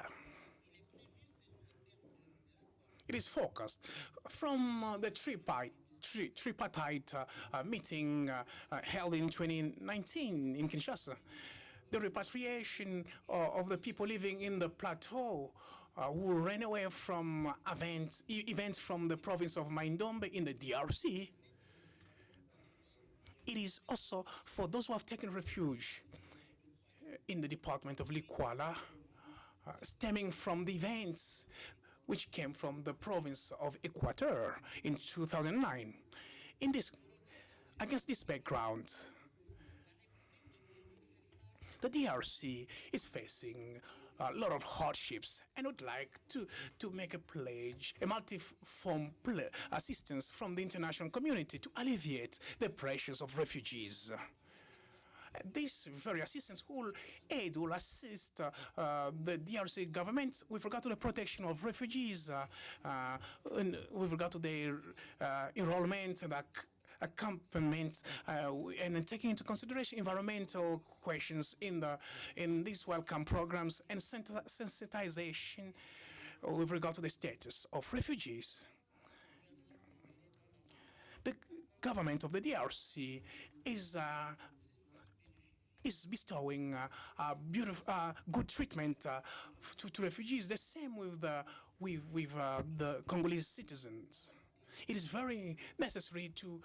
[SPEAKER 8] It is focused from the tripartite meeting held in 2019 in Kinshasa. The repatriation of the people living in the plateau who ran away from events from the province of Maindombe in the DRC. It is also for those who have taken refuge in the department of Likwala, stemming from the events which came from the province of Equateur in 2009. Against this background, the DRC is facing a lot of hardships and would like to make a pledge, a multi-form assistance from the international community to alleviate the pressures of refugees. This very assistance will assist the DRC government with regard to the protection of refugees, and with regard to their enrollment, and accompaniment, and taking into consideration environmental questions in these welcome programs and sensitization with regard to the status of refugees. The government of the DRC is bestowing good treatment to refugees, the same with the Congolese citizens. It is very necessary to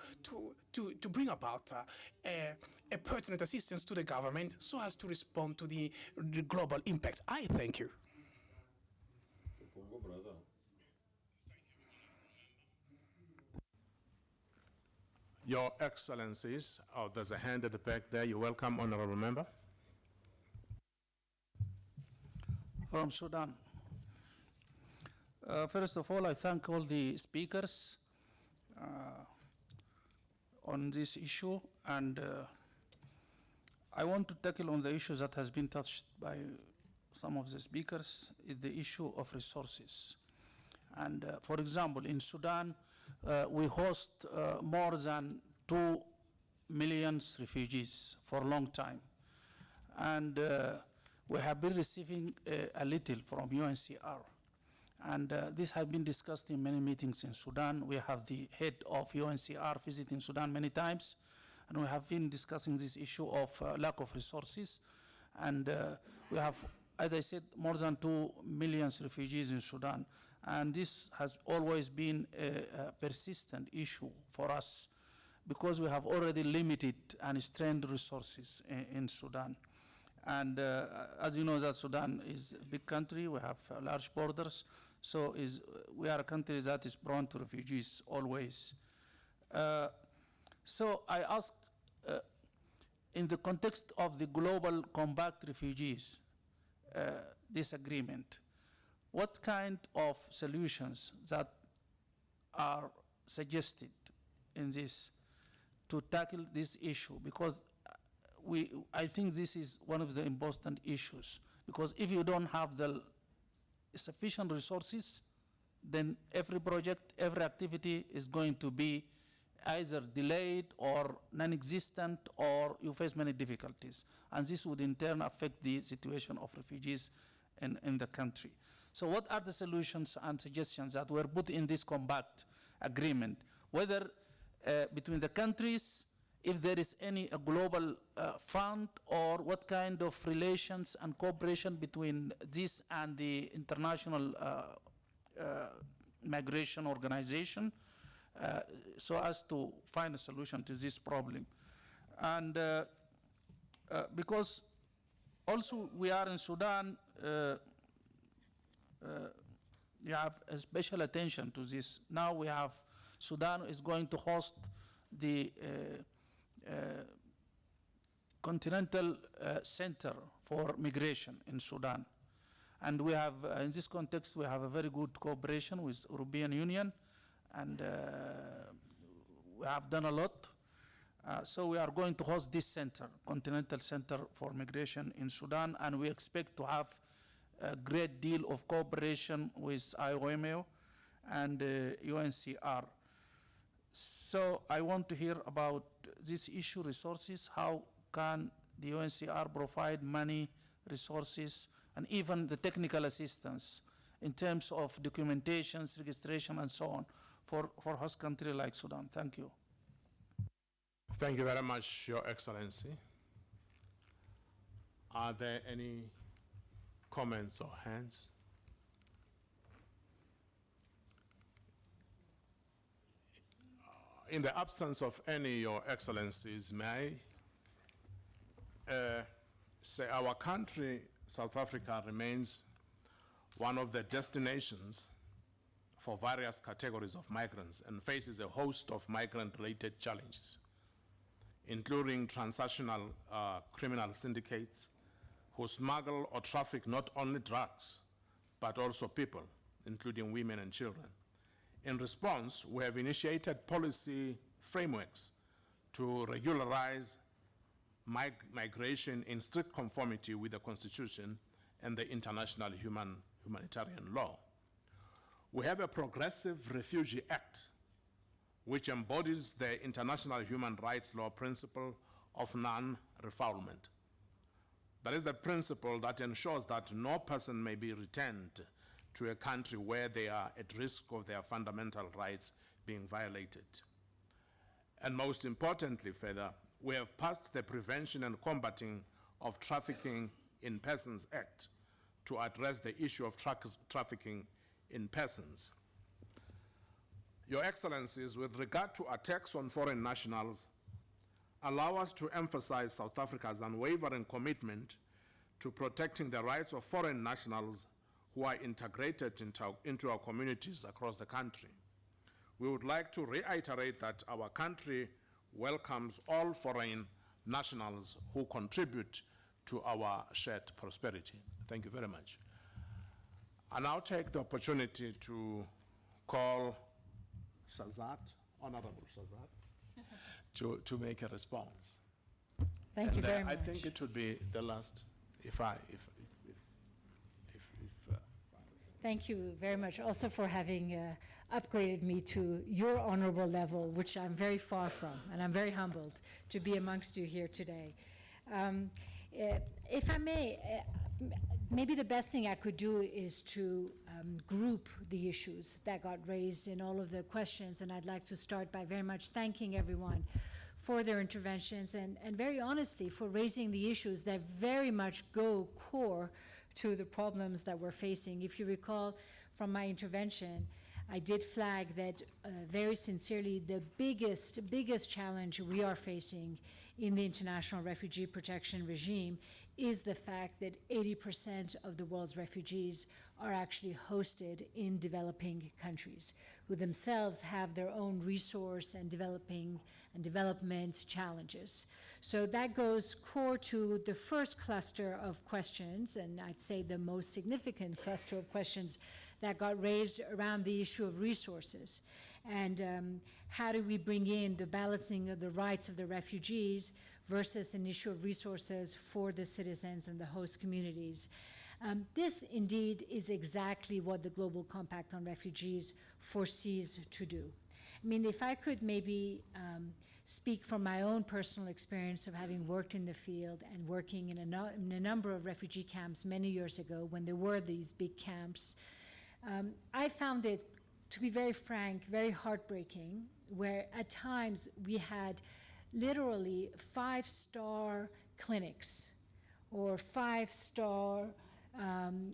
[SPEAKER 8] bring about a pertinent assistance to the government so as to respond to the global impact. I thank you.
[SPEAKER 1] Your Excellencies, there's a hand at the back there. You're welcome, Honorable Member.
[SPEAKER 14] From Sudan. First of all, I thank all the speakers on this issue, and I want to tackle on the issue that has been touched by some of the speakers, is the issue of resources. And for example, in Sudan, we host more than 2 million refugees for a long time. And we have been receiving a little from UNHCR. And this has been discussed in many meetings in Sudan. We have the head of UNHCR visiting Sudan many times, and we have been discussing this issue of lack of resources. And we have, as I said, more than 2 million refugees in Sudan. And this has always been a persistent issue for us because we have already limited and strained resources in Sudan. And as you know, that Sudan is a big country. We have large borders. So we are a country that is prone to refugees always. So I ask, in the context of the global compact refugees, this agreement, what kind of solutions that are suggested in this to tackle this issue? Because I think this is one of the important issues, because if you don't have the sufficient resources, then every project, every activity is going to be either delayed or non-existent, or you face many difficulties. And this would in turn affect the situation of refugees in the country. So what are the solutions and suggestions that were put in this compact agreement, whether between the countries, if there is any global fund, or what kind of relations and cooperation between this and the International Migration Organization, so as to find a solution to this problem. And because also we are in Sudan, you have a special attention to this. Now we have Sudan is going to host the Continental Center for Migration in Sudan. And we have, in this context, we have a very good cooperation with European Union, and we have done a lot. So we are going to host this center, Continental Center for Migration in Sudan, and we expect to have a great deal of cooperation with IOMO and UNCR. So I want to hear about this issue, resources. How can the UNCR provide money, resources, and even the technical assistance in terms of documentations, registration, and so on for host country like Sudan? Thank you.
[SPEAKER 1] Thank you very much, Your Excellency. Are there any comments or hands? In the absence of any, Your Excellencies, may I say our country, South Africa, remains one of the destinations for various categories of migrants and faces a host of migrant-related challenges, including transnational criminal syndicates who smuggle or traffic not only drugs, but also people, including women and children. In response, we have initiated policy frameworks to regularize migration in strict conformity with the Constitution and the international humanitarian law. We have a progressive Refugee Act, which embodies the international human rights law principle of non-refoulement. That is the principle that ensures that no person may be returned to a country where they are at risk of their fundamental rights being violated. And most importantly, further, we have passed the Prevention and Combating of Trafficking in Persons Act to address the issue of trafficking in persons. Your Excellencies, with regard to attacks on foreign nationals, allow us to emphasize South Africa's unwavering commitment to protecting the rights of foreign nationals who are integrated into our communities across the country. We would like to reiterate that our country welcomes all foreign nationals who contribute to our shared prosperity. Thank you very much. I now take the opportunity to call Shazad, Honorable Shazad, to make a response.
[SPEAKER 2] Thank you very
[SPEAKER 1] I
[SPEAKER 2] much.
[SPEAKER 1] think it would be the last,
[SPEAKER 2] Thank you very much also for having upgraded me to your honorable level, which I'm very far from, and I'm very humbled to be amongst you here today. If I may, maybe the best thing I could do is to group the issues that got raised in all of the questions, and I'd like to start by very much thanking everyone for their interventions and very honestly for raising the issues that very much go core to the problems that we're facing. If you recall from my intervention, I did flag that very sincerely the biggest challenge we are facing in the international refugee protection regime is the fact that 80% of the world's refugees are actually hosted in developing countries who themselves have their own resource and development challenges. So that goes core to the first cluster of questions, and I'd say the most significant cluster of questions that got raised around the issue of resources. And how do we bring in the balancing of the rights of the refugees versus an issue of resources for the citizens and the host communities. This indeed is exactly what the Global Compact on Refugees foresees to do. I mean, if I could maybe speak from my own personal experience of having worked in the field and working in a number of refugee camps many years ago when there were these big camps, I found it, to be very frank, very heartbreaking, where at times we had literally 5-star clinics or 5-star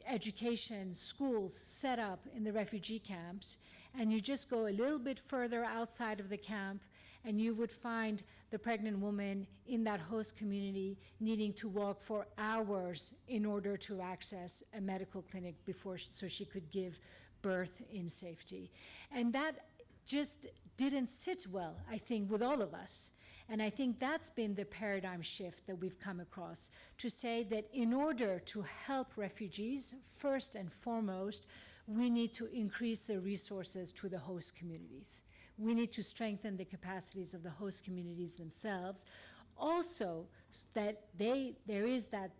[SPEAKER 2] education schools set up in the refugee camps, and you just go a little bit further outside of the camp and you would find the pregnant woman in that host community needing to walk for hours in order to access a medical clinic so she could give birth in safety. And that just didn't sit well, I think, with all of us. And I think that's been the paradigm shift that we've come across, to say that in order to help refugees, first and foremost, we need to increase the resources to the host communities. We need to strengthen the capacities of the host communities themselves. Also, that there is that,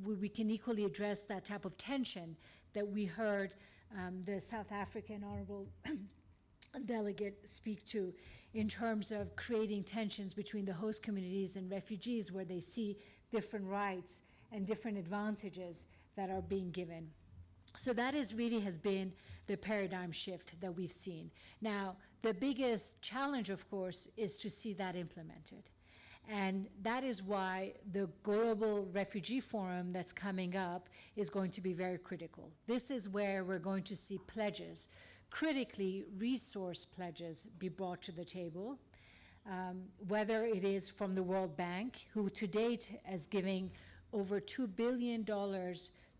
[SPEAKER 2] we can equally address that type of tension that we heard the South African Honorable Delegate speak to, in terms of creating tensions between the host communities and refugees, where they see different rights and different advantages that are being given. So that really has been the paradigm shift that we've seen. Now, the biggest challenge, of course, is to see that implemented. And that is why the Global Refugee Forum that's coming up is going to be very critical. This is where we're going to see pledges, critically resource pledges, be brought to the table, whether it is from the World Bank, who to date is giving over $2 billion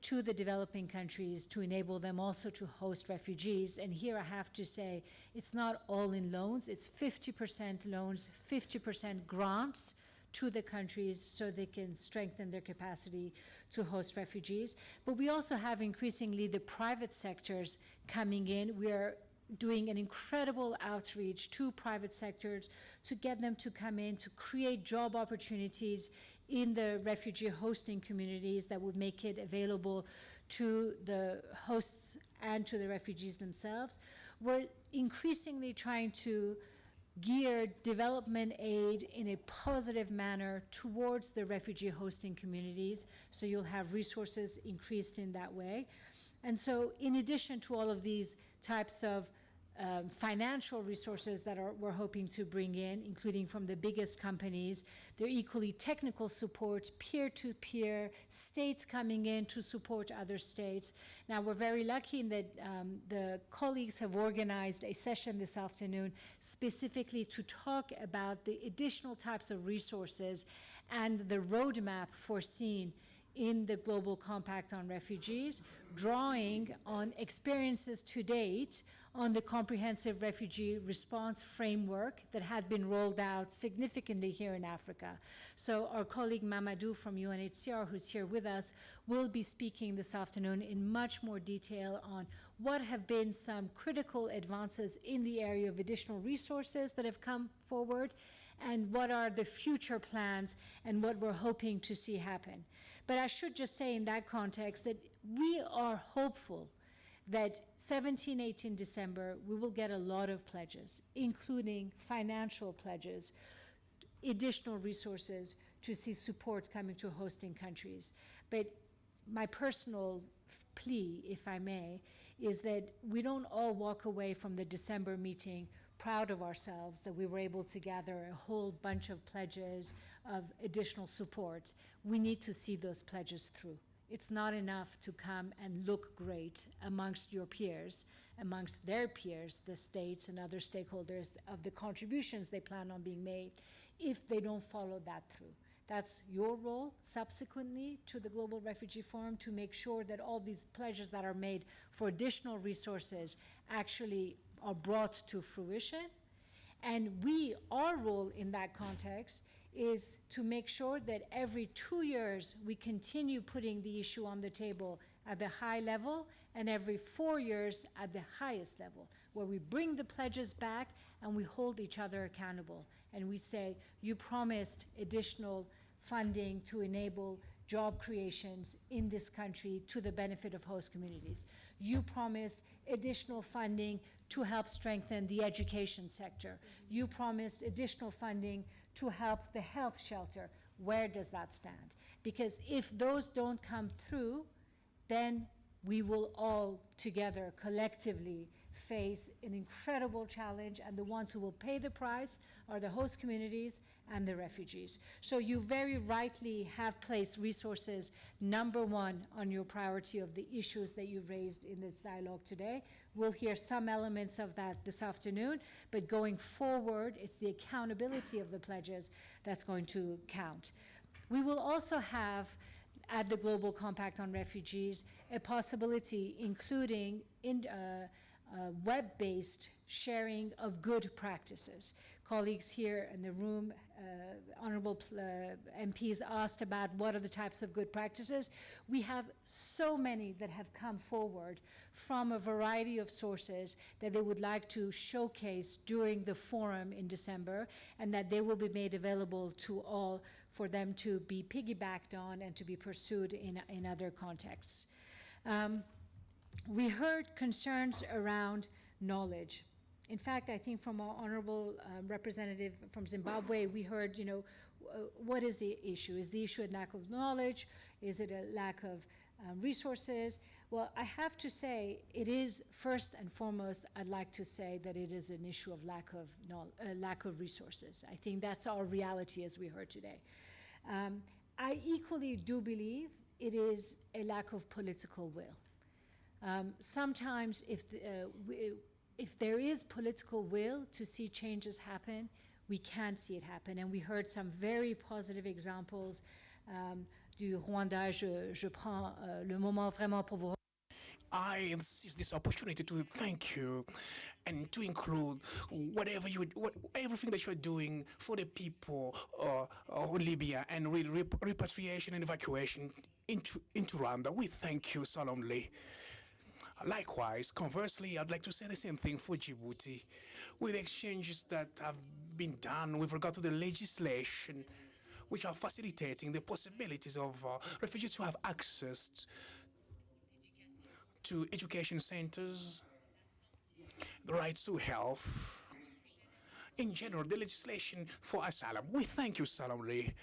[SPEAKER 2] to the developing countries to enable them also to host refugees. And here I have to say, it's not all in loans, it's 50% loans, 50% grants to the countries so they can strengthen their capacity to host refugees. But we also have increasingly the private sectors coming in. We are doing an incredible outreach to private sectors to get them to come in, to create job opportunities in the refugee hosting communities that would make it available to the hosts and to the refugees themselves. We're increasingly trying to gear development aid in a positive manner towards the refugee hosting communities, so you'll have resources increased in that way. And so in addition to all of these types of financial resources that we're hoping to bring in, including from the biggest companies, they're equally technical support, peer-to-peer, states coming in to support other states. Now, we're very lucky in that the colleagues have organized a session this afternoon specifically to talk about the additional types of resources and the roadmap foreseen in the Global Compact on Refugees, drawing on experiences to date on the comprehensive refugee response framework that had been rolled out significantly here in Africa. So our colleague Mamadou from UNHCR, who's here with us, will be speaking this afternoon in much more detail on what have been some critical advances in the area of additional resources that have come forward, and what are the future plans and what we're hoping to see happen. But I should just say in that context that we are hopeful that 17, 18 December, we will get a lot of pledges, including financial pledges, additional resources to see support coming to hosting countries. But my personal plea, if I may, is that we don't all walk away from the December meeting proud of ourselves that we were able to gather a whole bunch of pledges of additional support. We need to see those pledges through. It's not enough to come and look great amongst your peers, amongst their peers, the states and other stakeholders, of the contributions they plan on being made, if they don't follow that through. That's your role subsequently to the Global Refugee Forum, to make sure that all these pledges that are made for additional resources actually are brought to fruition. And our role in that context is to make sure that every 2 years we continue putting the issue on the table at the high level, and every 4 years at the highest level, where we bring the pledges back and we hold each other accountable. And we say, you promised additional funding to enable job creations in this country to the benefit of host communities. You promised additional funding to help strengthen the education sector. You promised additional funding to help the health shelter. Where does that stand? Because if those don't come through, then we will all together collectively face an incredible challenge, and the ones who will pay the price are the host communities and the refugees. So you very rightly have placed resources number one on your priority of the issues that you've raised in this dialogue today. We'll hear some elements of that this afternoon, but going forward, it's the accountability of the pledges that's going to count. We will also have at the Global Compact on Refugees, a possibility including web-based sharing of good practices. Colleagues here in the room, honorable MPs asked about what are the types of good practices. We have so many that have come forward from a variety of sources that they would like to showcase during the forum in December, and that they will be made available to all for them to be piggybacked on and to be pursued in other contexts. We heard concerns around knowledge. In fact, I think from our honorable representative from Zimbabwe, we heard, what is the issue? Is the issue a lack of knowledge? Is it a lack of resources? Well, I have to say, it is first and foremost, I'd like to say that it is an issue of lack of resources. I think that's our reality as we heard today. I equally do believe it is a lack of political will. Sometimes if there is political will to see changes happen, we can see it happen. And we heard some very positive examples du Rwanda. Je prends le moment vraiment pour vous.
[SPEAKER 8] I seize this opportunity to thank you and to include everything that you're doing for the people of Libya and repatriation and evacuation into Rwanda. We thank you solemnly. Likewise, conversely, I'd like to say the same thing for Djibouti, with exchanges that have been done with regard to the legislation, which are facilitating the possibilities of refugees to have access to education centers, the rights to health, in general, the legislation for asylum. We thank you solemnly.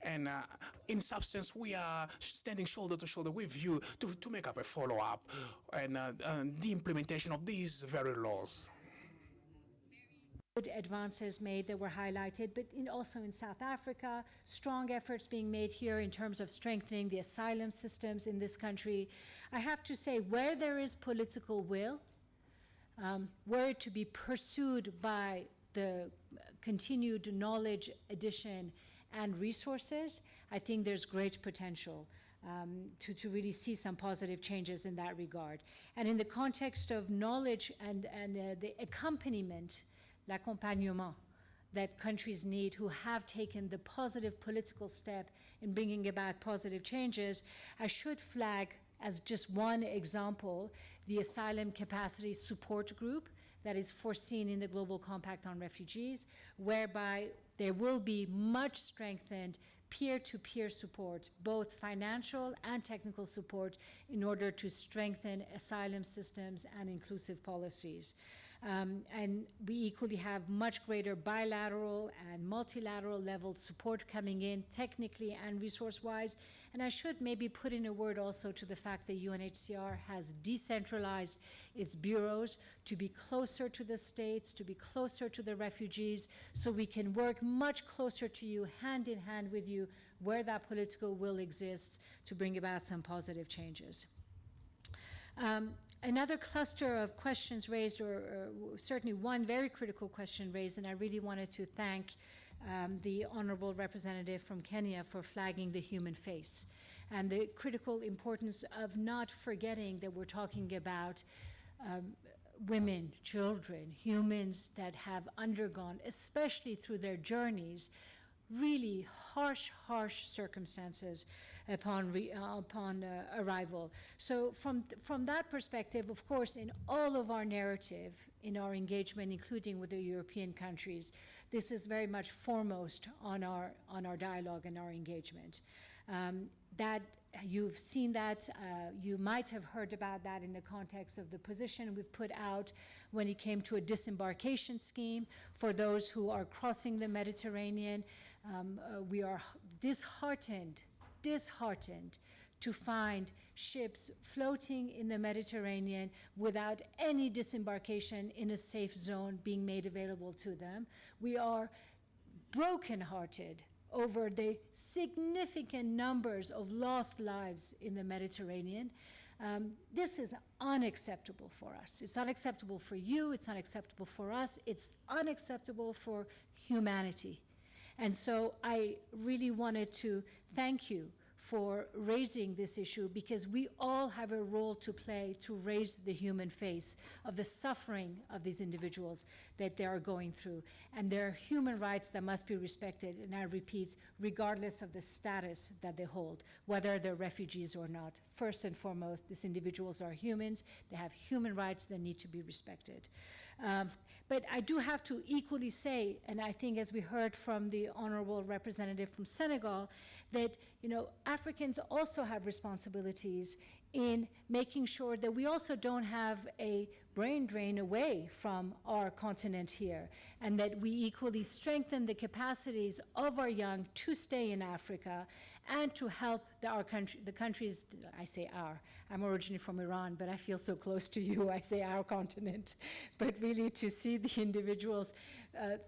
[SPEAKER 8] And in substance, we are standing shoulder to shoulder with you to make up a follow-up and the implementation of these very laws.
[SPEAKER 2] Good advances made that were highlighted, but also in South Africa, strong efforts being made here in terms of strengthening the asylum systems in this country. I have to say, where there is political will, were it to be pursued by the continued knowledge addition and resources, I think there's great potential to really see some positive changes in that regard. And in the context of knowledge and the accompaniment, l'accompagnement, that countries need who have taken the positive political step in bringing about positive changes, I should flag as just one example the Asylum Capacity Support Group that is foreseen in the Global Compact on Refugees, whereby there will be much strengthened peer-to-peer support, both financial and technical support, in order to strengthen asylum systems and inclusive policies. And we equally have much greater bilateral and multilateral level support coming in technically and resource-wise. And I should maybe put in a word also to the fact that UNHCR has decentralized its bureaus to be closer to the states, to be closer to the refugees, so we can work much closer to you, hand in hand with you, where that political will exists to bring about some positive changes. Another cluster of questions raised, or certainly one very critical question raised, and I really wanted to thank the honorable representative from Kenya for flagging the human face and the critical importance of not forgetting that we're talking about women, children, humans that have undergone, especially through their journeys, really harsh circumstances upon arrival. So from that perspective, of course, in all of our narrative, in our engagement, including with the European countries, this is very much foremost on our dialogue and our engagement. That you've seen that, you might have heard about that in the context of the position we've put out when it came to a disembarkation scheme for those who are crossing the Mediterranean. We are disheartened to find ships floating in the Mediterranean without any disembarkation in a safe zone being made available to them. We are brokenhearted over the significant numbers of lost lives in the Mediterranean. This is unacceptable for us. It's unacceptable for you, it's unacceptable for us, it's unacceptable for humanity. And so I really wanted to thank you for raising this issue, because we all have a role to play to raise the human face of the suffering of these individuals that they are going through. And there are human rights that must be respected, and I repeat, regardless of the status that they hold, whether they're refugees or not. First and foremost, these individuals are humans. They have human rights that need to be respected. But I do have to equally say, and I think as we heard from the honorable representative from Senegal, that Africans also have responsibilities in making sure that we also don't have a brain drain away from our continent here, and that we equally strengthen the capacities of our young to stay in Africa and to help the countries, I say our, I'm originally from Iran, but I feel so close to you, I say our continent, but really to see the individuals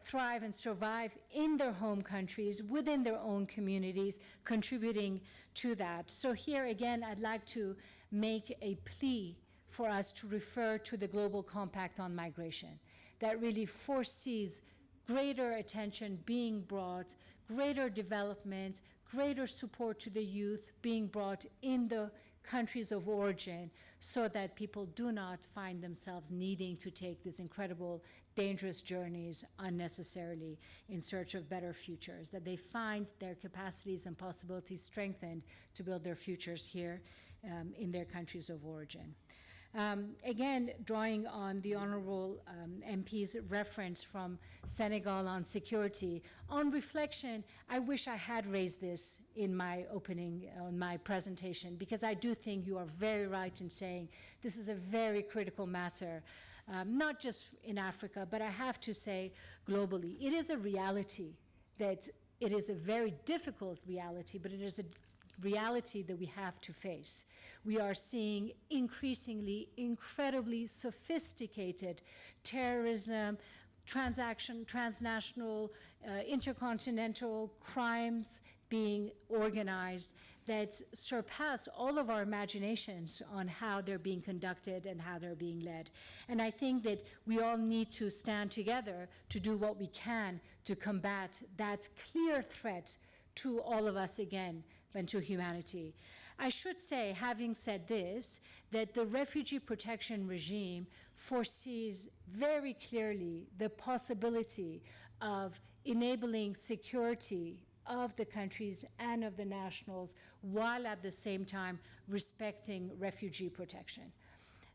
[SPEAKER 2] thrive and survive in their home countries, within their own communities, contributing to that. So here again, I'd like to make a plea for us to refer to the Global Compact on Migration that really foresees greater attention being brought, greater development, greater support to the youth being brought in the countries of origin, so that people do not find themselves needing to take these incredible, dangerous journeys unnecessarily in search of better futures, that they find their capacities and possibilities strengthened to build their futures here in their countries of origin. Again, drawing on the honorable MP's reference from Senegal on security, on reflection, I wish I had raised this in my opening, on my presentation, because I do think you are very right in saying this is a very critical matter, not just in Africa, but I have to say globally. It is a reality that it is a very difficult reality, but it is a reality that we have to face. We are seeing increasingly incredibly sophisticated terrorism, transnational, intercontinental crimes being organized that surpass all of our imaginations on how they're being conducted and how they're being led. And I think that we all need to stand together to do what we can to combat that clear threat to all of us again, and to humanity. I should say, having said this, that the refugee protection regime foresees very clearly the possibility of enabling security of the countries and of the nationals, while at the same time respecting refugee protection.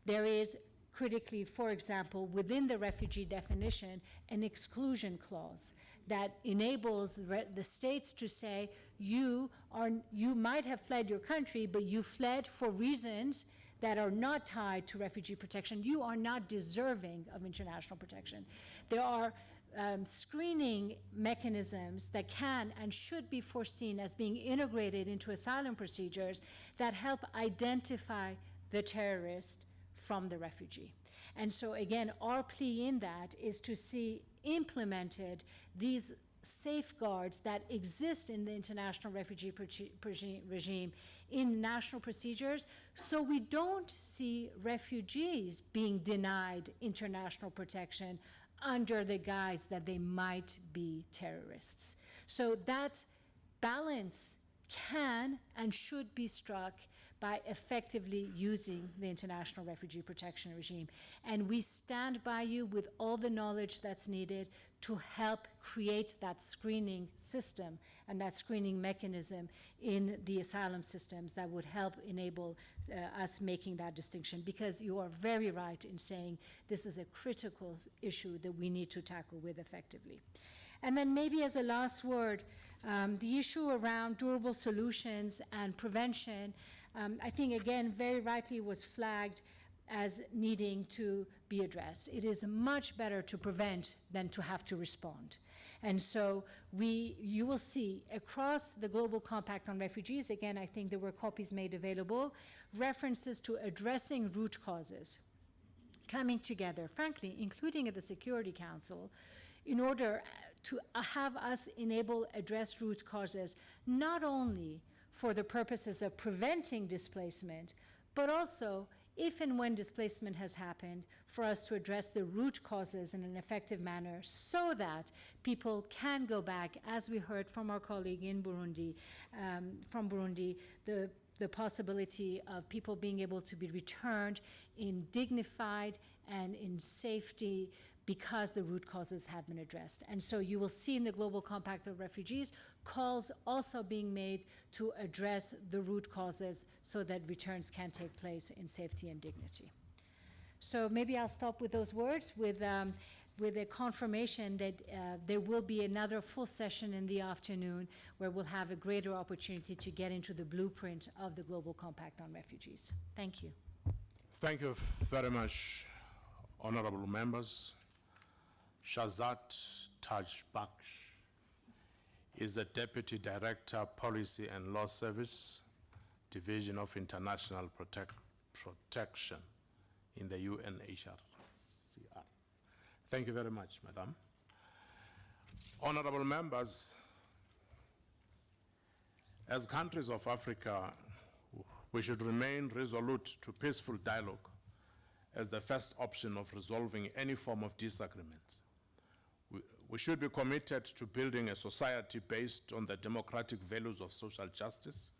[SPEAKER 2] There is critically, for example, within the refugee definition, an exclusion clause that enables the states to say, you might have fled your country, but you fled for reasons that are not tied to refugee protection. You are not deserving of international protection. There are screening mechanisms that can and should be foreseen as being integrated into asylum procedures that help identify the terrorist from the refugee. And so again, our plea in that is to see implemented these safeguards that exist in the international refugee regime in national procedures, so we don't see refugees being denied international protection under the guise that they might be terrorists. So that balance can and should be struck by effectively using the international refugee protection regime. And we stand by you with all the knowledge that's needed to help create that screening system and that screening mechanism in the asylum systems that would help enable us making that distinction, because you are very right in saying this is a critical issue that we need to tackle with effectively. And then maybe as a last word, the issue around durable solutions and prevention, I think again very rightly was flagged as needing to be addressed. It is much better to prevent than to have to respond. And so you will see across the Global Compact on Refugees, again, I think there were copies made available, references to addressing root causes, coming together, frankly, including at the Security Council, in order to have us address root causes, not only for the purposes of preventing displacement, but also if and when displacement has happened, for us to address the root causes in an effective manner so that people can go back, as we heard from our colleague in Burundi, from Burundi, the possibility of people being able to be returned in dignified and in safety because the root causes have been addressed. And so you will see in the Global Compact of Refugees calls also being made to address the root causes so that returns can take place in safety and dignity. So maybe I'll stop with those words with a confirmation that there will be another full session in the afternoon where we'll have a greater opportunity to get into the blueprint of the Global Compact on Refugees. Thank you.
[SPEAKER 1] Thank you very much, honorable members. Shazat Tajbaksh is the Deputy Director, Policy and Law Service, Division of International Protection in the UNHCR. Thank you very much, Madam. Honorable members, as countries of Africa, we should remain resolute to peaceful dialogue as the first option of resolving any form of disagreement. We should be committed to building a society based on the democratic values of social justice,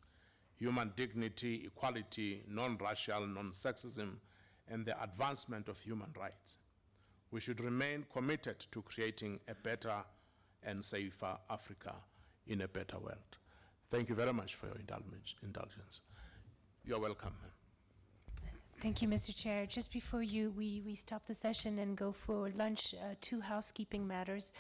[SPEAKER 1] human dignity, equality, non-racial, non-sexism, and the advancement of human rights. We should remain committed to creating a better and safer Africa in a better world. Thank you very much for your indulgence. You're welcome.
[SPEAKER 3] Thank you, Mr. Chair. Just before we stop the session and go for lunch, 2 housekeeping matters.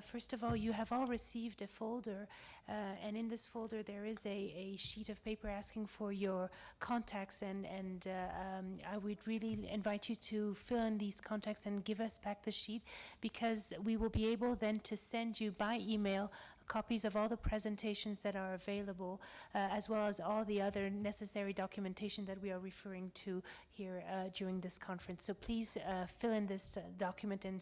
[SPEAKER 3] First of all, you have all received a folder, and in this folder there is a sheet of paper asking for your contacts, and I would really invite you to fill in these contacts and give us back the sheet, because we will be able then to send you by email copies of all the presentations that are available, as well as all the other necessary documentation that we are referring to here during this conference. So please fill in this document and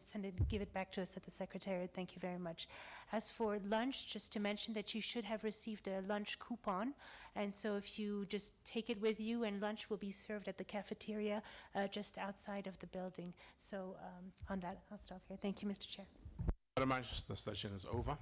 [SPEAKER 3] give it back to us at the Secretariat. Thank you very much. As for lunch, just to mention that you should have received a lunch coupon, and so if you just take it with you, and lunch will be served at the cafeteria just outside of the building. So on that, I'll stop here. Thank you, Mr. Chair.
[SPEAKER 1] Very much. The session is over.